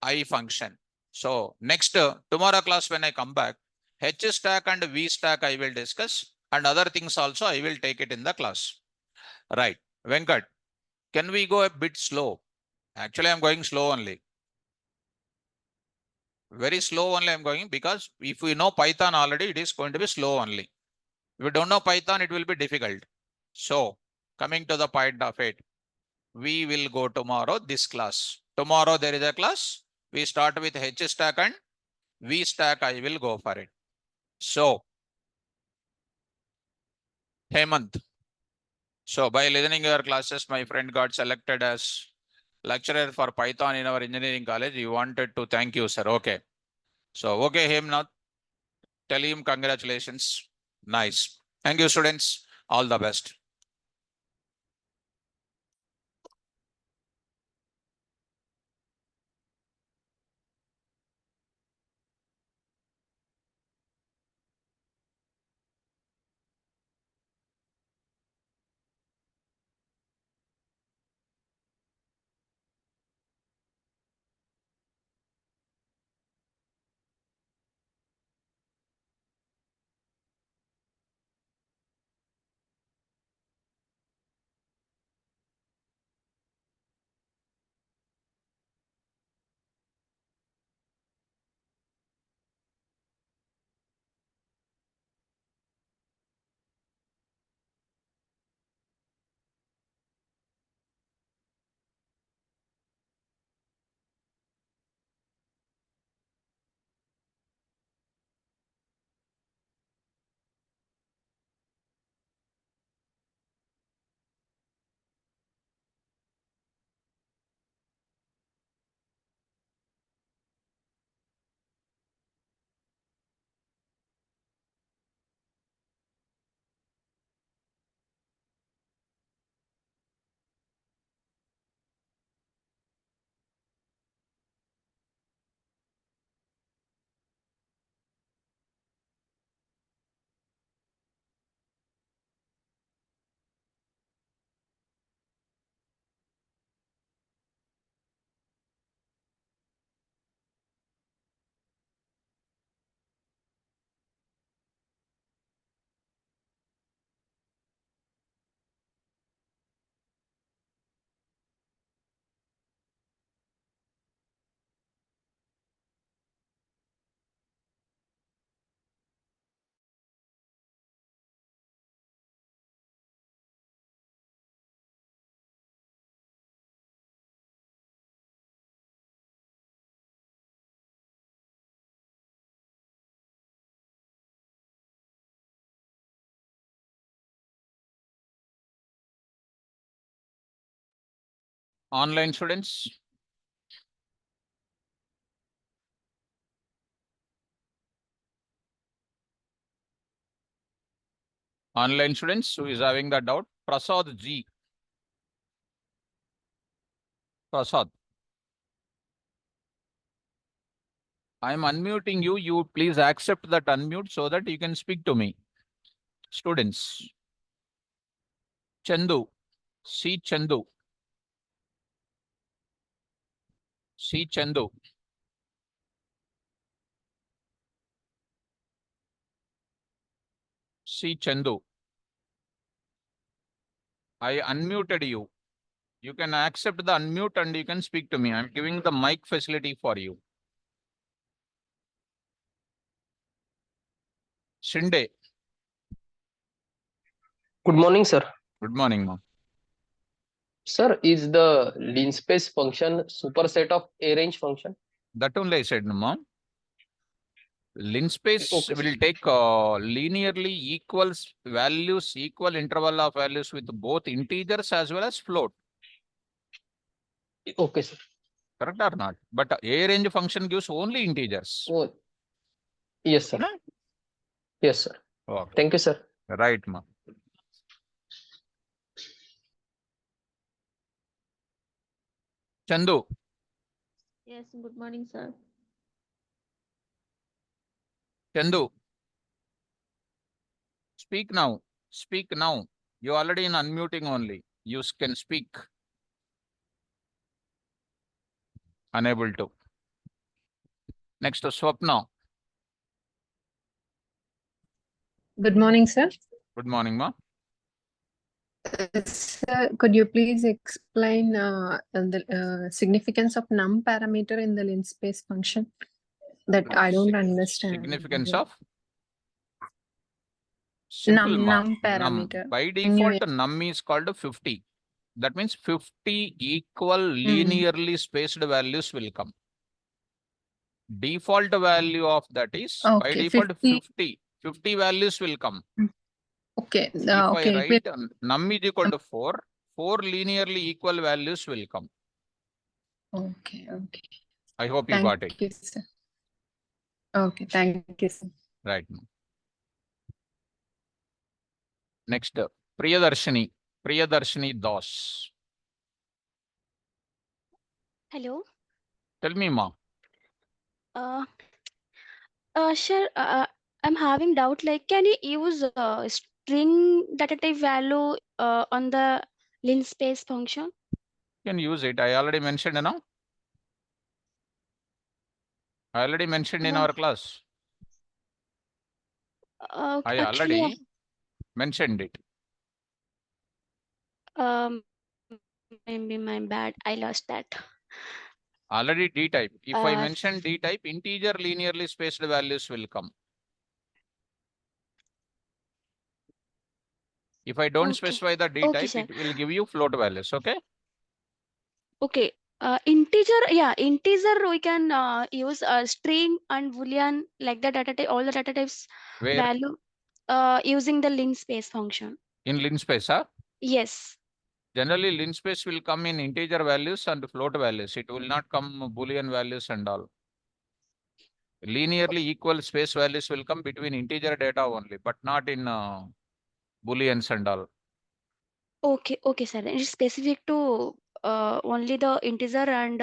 I function. So next, tomorrow class when I come back, H stack and V stack I will discuss, and other things also I will take it in the class. Right. Venkat, can we go a bit slow? Actually, I'm going slow only. Very slow only I'm going, because if we know Python already, it is going to be slow only. If we don't know Python, it will be difficult. So coming to the point of it, we will go tomorrow this class. Tomorrow there is a class. We start with H stack and V stack. I will go for it. So Hemant. So by listening your classes, my friend got selected as lecturer for Python in our engineering college. You wanted to thank you, sir. Okay. So, okay, him now. Tell him congratulations. Nice. Thank you, students. All the best. Online students. Online students who is having that doubt. Prasad G. Prasad. I am unmuting you. You please accept that unmute so that you can speak to me. Students. Chandu. C. Chandu. C. Chandu. C. Chandu. I unmuted you. You can accept the unmute and you can speak to me. I'm giving the mic facility for you. Shinde. Good morning, sir. Good morning, ma'am. Sir, is the linspace function superset of arrange function? That only I said, no, ma'am. Linspace Okay, will sir. take linearly equal interval of values with both integers as well as float. Okay, sir. Correct or not? But a range function gives only integers. Oh, yes, sir. No? Yes, sir. Okay. Thank you, sir. Right, ma'am. Chandu. Yes, good morning, sir. Chandu. Speak now. Speak now. You already in unmuting only. You can speak. Unable to. Next to Swapna. Good morning, sir. Good morning, ma. Sir, could you please explain the significance of num parameter in the linspace function? That I don't understand. Significance of? Simple, ma. num parameter. By default, num is called 50. That means 50 equal linearly spaced values will come. Default value of that is by default 50. 50 values will come. Okay. If okay. I write num is equal to 4, 4 linearly equal values will come. Okay. Okay. I hope you got it. Thank you, sir. Okay. Thank you, sir. Right. Next, Priyadarshini. Priyadarshini Das. Hello. Tell me, ma. Sir, I'm having doubt. Like, can you use string data type value on the linspace function? You can use it. I already mentioned, now. I already mentioned in our class. I Actually, already mentioned it. maybe my bad. I lost that. Already D type. If I mention D type, integer linearly spaced values will come. If I don't specify the D type, sir. it will give you float values. Okay. Okay. Integer, yeah, integer we can use string and boolean like the data type, all the data types Where? value using the linspace function. In linspace, huh? Yes. Generally, linspace will come in integer values and float values. It will not come boolean values and all. Linearly equal space values will come between integer data only, but not in booleans and all. Okay, okay, sir. It is specific to only the integer and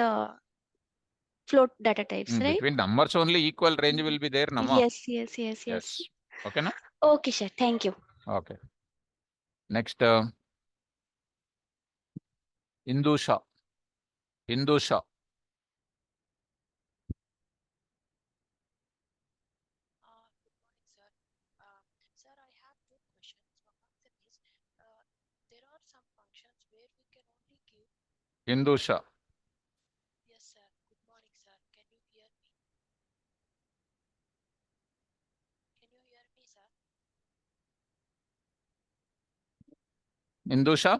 float data types, right? Between numbers only equal range will be there, Nama. Yes. Okay, na? Okay, sir. Thank you. Okay. Next, Indusha. Indusha. Good morning, sir. Sir, I have two questions. One of them is, there are some functions where we can only give. Indusha. Yes, sir. Good morning, sir. Can you hear me? Can you hear me, sir? Indusha.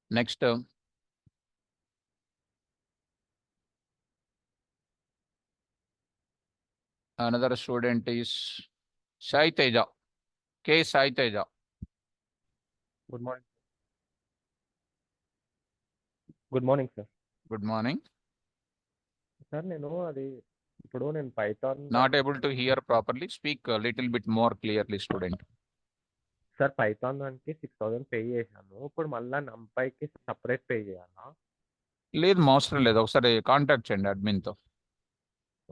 Next, another student is Sai Teja. K. Sai Teja. Good morning. Good morning sir. Good morning. Sir నేను ఇప్పుడు నేను Python Not able to hear properly. Speak a little bit more clearly, student. Sir Python దానికి 6,000 pay చేశాను. ఇప్పుడు మళ్ళీ నంపైకి separate pay చేయాలా? లేదు అవసరం లేదు, ఒకసారి కాంటాక్ట్ చేయండి అడ్మిన్తో.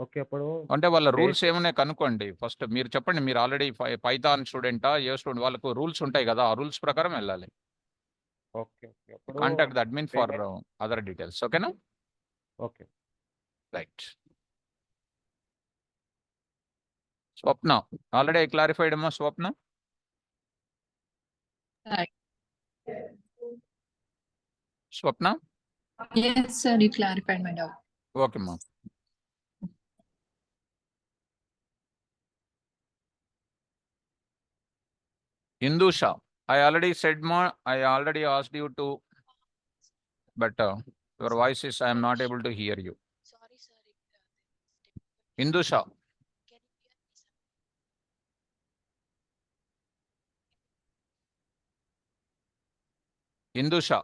ఓకే. అప్పుడు అంటే వాళ్ళ రూల్స్ ఏమున్నాయి కనుక్కోండి ఫస్ట్. మీరు చెప్పండి, మీరు ఆల్రెడీ పైథాన్ స్టూడెంటా ఏ స్టూడెంట్, వాళ్ళకు రూల్స్ ఉంటాయి కదా, ఆ రూల్స్ ప్రకారం వెళ్ళాలి. ఓకే. ఓకే. అప్పుడు contact the admin for other details. ఓకేనా? ఓకే. రైట్. స్వప్న ఆల్రెడీ క్లారిఫైడ్ అమ్మా. స్వప్న స్వప్న Yes, sir, you clarified my doubt. Okay అమ్మా. Indusha, I already said ma, I already asked you to, but your voice is, I am not able to hear you. Sorry, sir. Indusha, Can you hear me, sir? Indusha.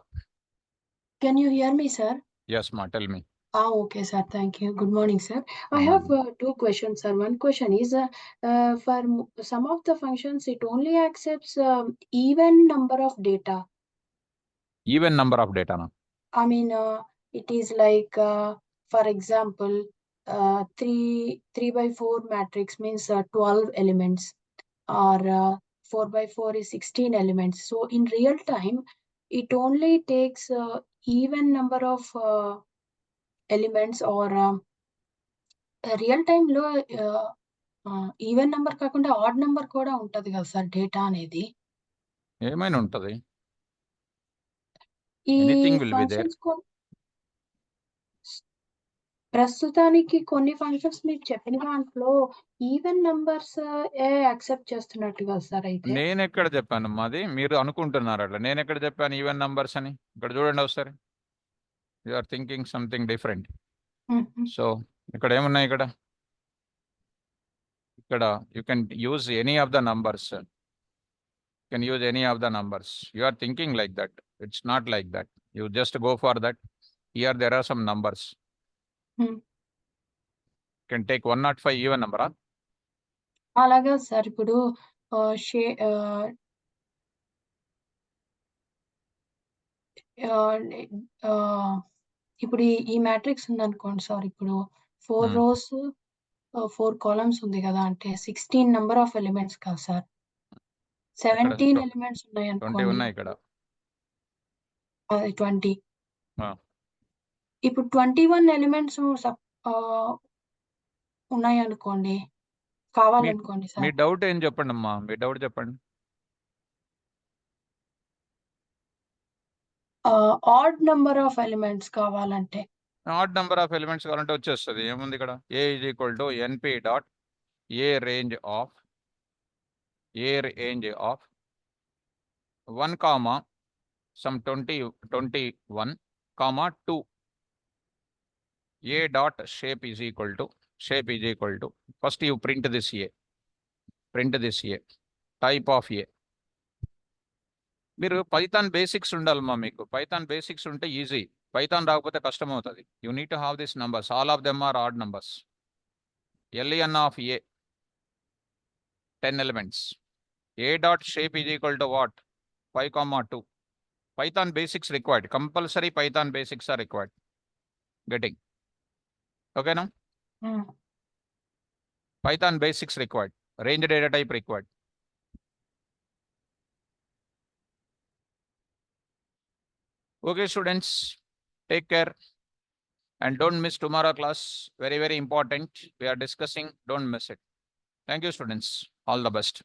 Can you hear me, sir? Yes ma, tell me. Okay, sir. Thank you. Good morning, sir. I Good have morning. two questions, sir. One question is, for some of the functions, it only accepts even number of data. Even number of data na? I mean, it is like, for example, 3 by 4 matrix means 12 elements, or 4 by 4 is 16 elements. So in real time, it only takes even number of elements, or real time లో even number కాకుండా odd number కూడా ఉంటది కదా sir data అనేది. ఏమైనా ఉంటది, ఈ anything will be there. Functions ప్రస్తుతానికి కొన్ని ఫంక్షన్స్ మీరు చెప్పిన దాంట్లో ఈవెన్ నంబర్స్ యాక్సెప్ట్ చేస్తున్నట్టు కదా సార్ అయితే. నేను ఎక్కడ చెప్పాను మాది, మీరు అనుకుంటున్నారు అట్లా. నేను ఎక్కడ చెప్పాను ఈవెన్ నంబర్స్ అని? ఇక్కడ చూడండి ఒకసారి. You are thinking something different. So ఇక్కడ ఏమున్నాయి, ఇక్కడ you can use any of the numbers. Can use any of the numbers. You are thinking like that. It's not like that. You just go for that. Here there are some numbers. Can take 105 even number. అలాగా sir. ఇప్పుడు ఇప్పుడు ఈ matrix ఉందనుకోండి sir. ఇప్పుడు 4 rows 4 columns ఉంది కదా, అంటే 16 number of elements కదా సార్. 17 ఎలిమెంట్స్ ఉన్నాయి 20 అనుకోండి. ఉన్నాయి ఇక్కడ. అది 20. ఇప్పుడు 21 ఎలిమెంట్స్ ఉన్నాయి అనుకోండి, కావాలనుకోండి మీ సార్. డౌట్ ఏం చెప్పండి అమ్మా, మీ డౌట్ చెప్పండి. ఆడ్ నెంబర్ ఆఫ్ ఎలిమెంట్స్ కావాలంటే. ఆడ్ నెంబర్ ఆఫ్ ఎలిమెంట్స్ కావాలంటే వచ్చేస్తుంది. ఏముంది ఇక్కడ? A is equal to NP dot A range of 1 comma some 21 comma 2. A dot shape is equal to first you print this A, type of A. మీరు Python basics ఉండాలమ్మా. మీకు Python basics ఉంటే easy. Python రాకపోతే కష్టం అవుతుంది. You need to have this numbers. All of them are odd numbers. LN of A 10 elements. A dot shape is equal to what? 5, 2. Python basics required. Compulsory Python basics are required. Getting. Okay now? Python basics required. Range data type required. Okay, students, take care and don't miss tomorrow class. Very, very important. We are discussing. Don't miss it. Thank you, students. All the best.